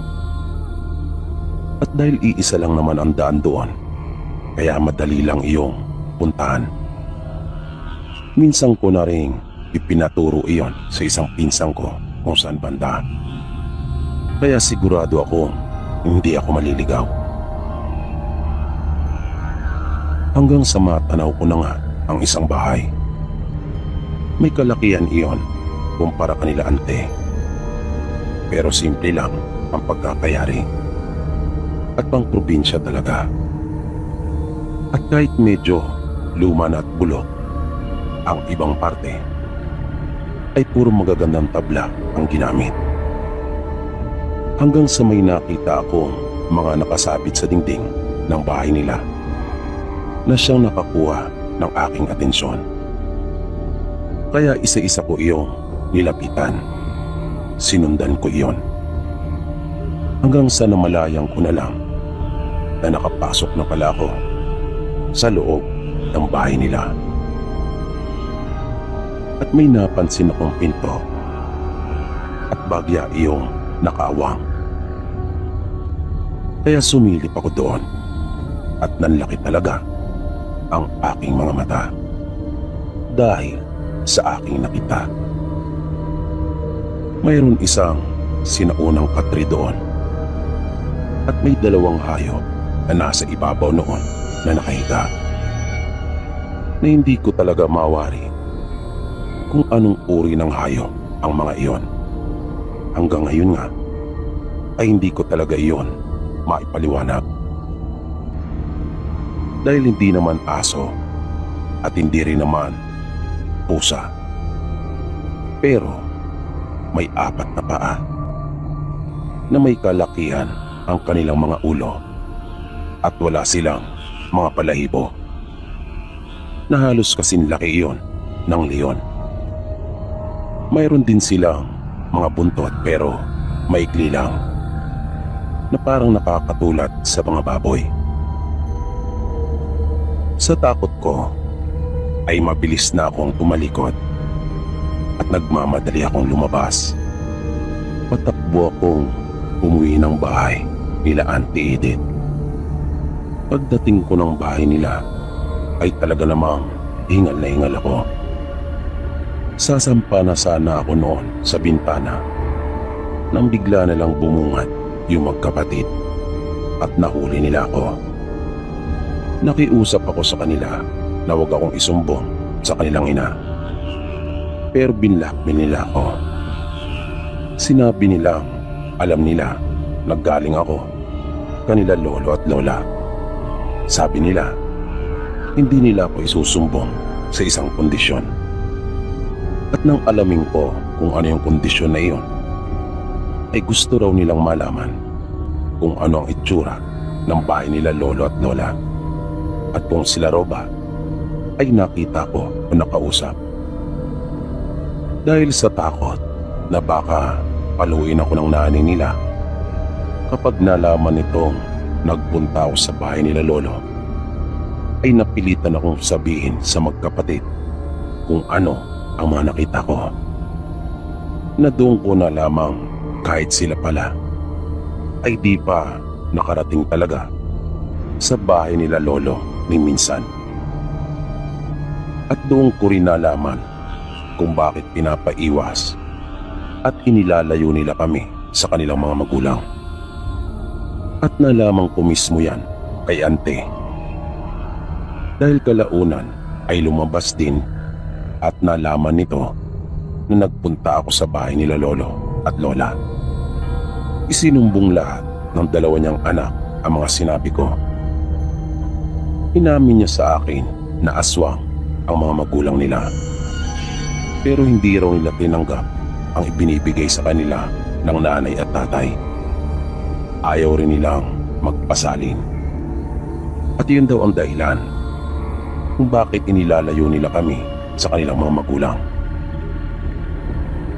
At dahil iisa lang naman ang daan doon, kaya madali lang iyong puntahan. Minsan ko na ring ipinaturo iyon sa isang pinsang ko kung saan banda. Kaya sigurado ako hindi ako maliligaw. Hanggang sa matanaw ko na nga ang isang bahay. May kalakihan iyon kumpara kanila Ante. Pero simple lang ang pagkakayari. At pang probinsya talaga. At kahit medyo luma na at bulok ang ibang parte, ay puro magagandang tabla ang ginamit. Hanggang sa may nakita akong mga nakasabit sa dingding ng bahay nila na siyang nakakuha ng aking atensyon. Kaya isa-isa ko iyong nilapitan. Sinundan ko iyon. Hanggang sa namalayang ko na lang na nakapasok na pala ako sa loob ng bahay nila. At may napansin akong pinto at bagya iyong nakaawang. Kaya sumilip ako doon at nanlaki talaga ang aking mga mata dahil sa aking nakita. Mayroon isang sinaunang katri doon at may 2 hayop na nasa ibabaw noon na nakahiga, na hindi ko talaga mawari kung anong uri ng hayop ang mga iyon. Hanggang ngayon nga ay hindi ko talaga iyon maipaliwanag. Dahil hindi naman aso at hindi rin naman pusa. Pero may 4 na paa na may kalakihan ang kanilang mga ulo at wala silang mga balahibo na halos kasing laki iyon ng leon. Mayroon din silang mga buntot pero maikli lang na parang nakakatulad sa mga baboy. Sa takot ko ay mabilis na akong tumalikod at nagmamadali akong lumabas. Patakbo akong umuwi ng bahay nila Auntie Edith. Pagdating ko ng bahay nila ay talaga namang hingal na hingal ako. Sasampa na sana ako noon sa bintana nang bigla na lang bumungad yung magkapatid at nahuli nila ako. Nakiusap ako sa kanila na huwag akong isumbong sa kanilang ina. Pero binlockmail nila ako. Sinabi nilang alam nila na galing ako kanila lolo at lola. Sabi nila hindi nila ako isusumbong sa isang kondisyon. At nang alamin ko kung ano yung kondisyon na iyon, ay gusto raw nilang malaman kung ano ang itsura ng bahay nila lolo at lola at kung sila raw ba ay nakita ko o nakausap. Dahil sa takot na baka paluin ako ng nanay nila kapag nalaman nitong nagpunta ako sa bahay nila lolo, ay napilitan akong sabihin sa magkapatid kung ano ang mga nakita ko. Na doon ko na lamang kahit sila pala ay di pa nakarating talaga sa bahay nila lolo ni minsan. At doon ko rin nalaman kung bakit pinapaiwas at inilalayo nila kami sa kanilang mga magulang. At nalaman ko mismo yan kay Ante. Dahil kalaunan ay lumabas din at nalaman nito na nagpunta ako sa bahay nila lolo at lola. Isinumbong lahat ng 2 niyang anak ang mga sinabi ko. Inamin niya sa akin na aswang ang mga magulang nila. Pero hindi raw nila tinanggap ang ibinibigay sa kanila ng nanay at tatay. Ayaw rin nilang magpasalin. At yun daw ang dahilan kung bakit inilalayo nila kami sa kanilang mga magulang.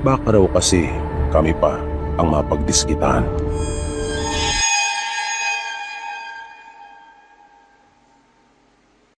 Baka raw kasi kami pa ang mapagdiskitahan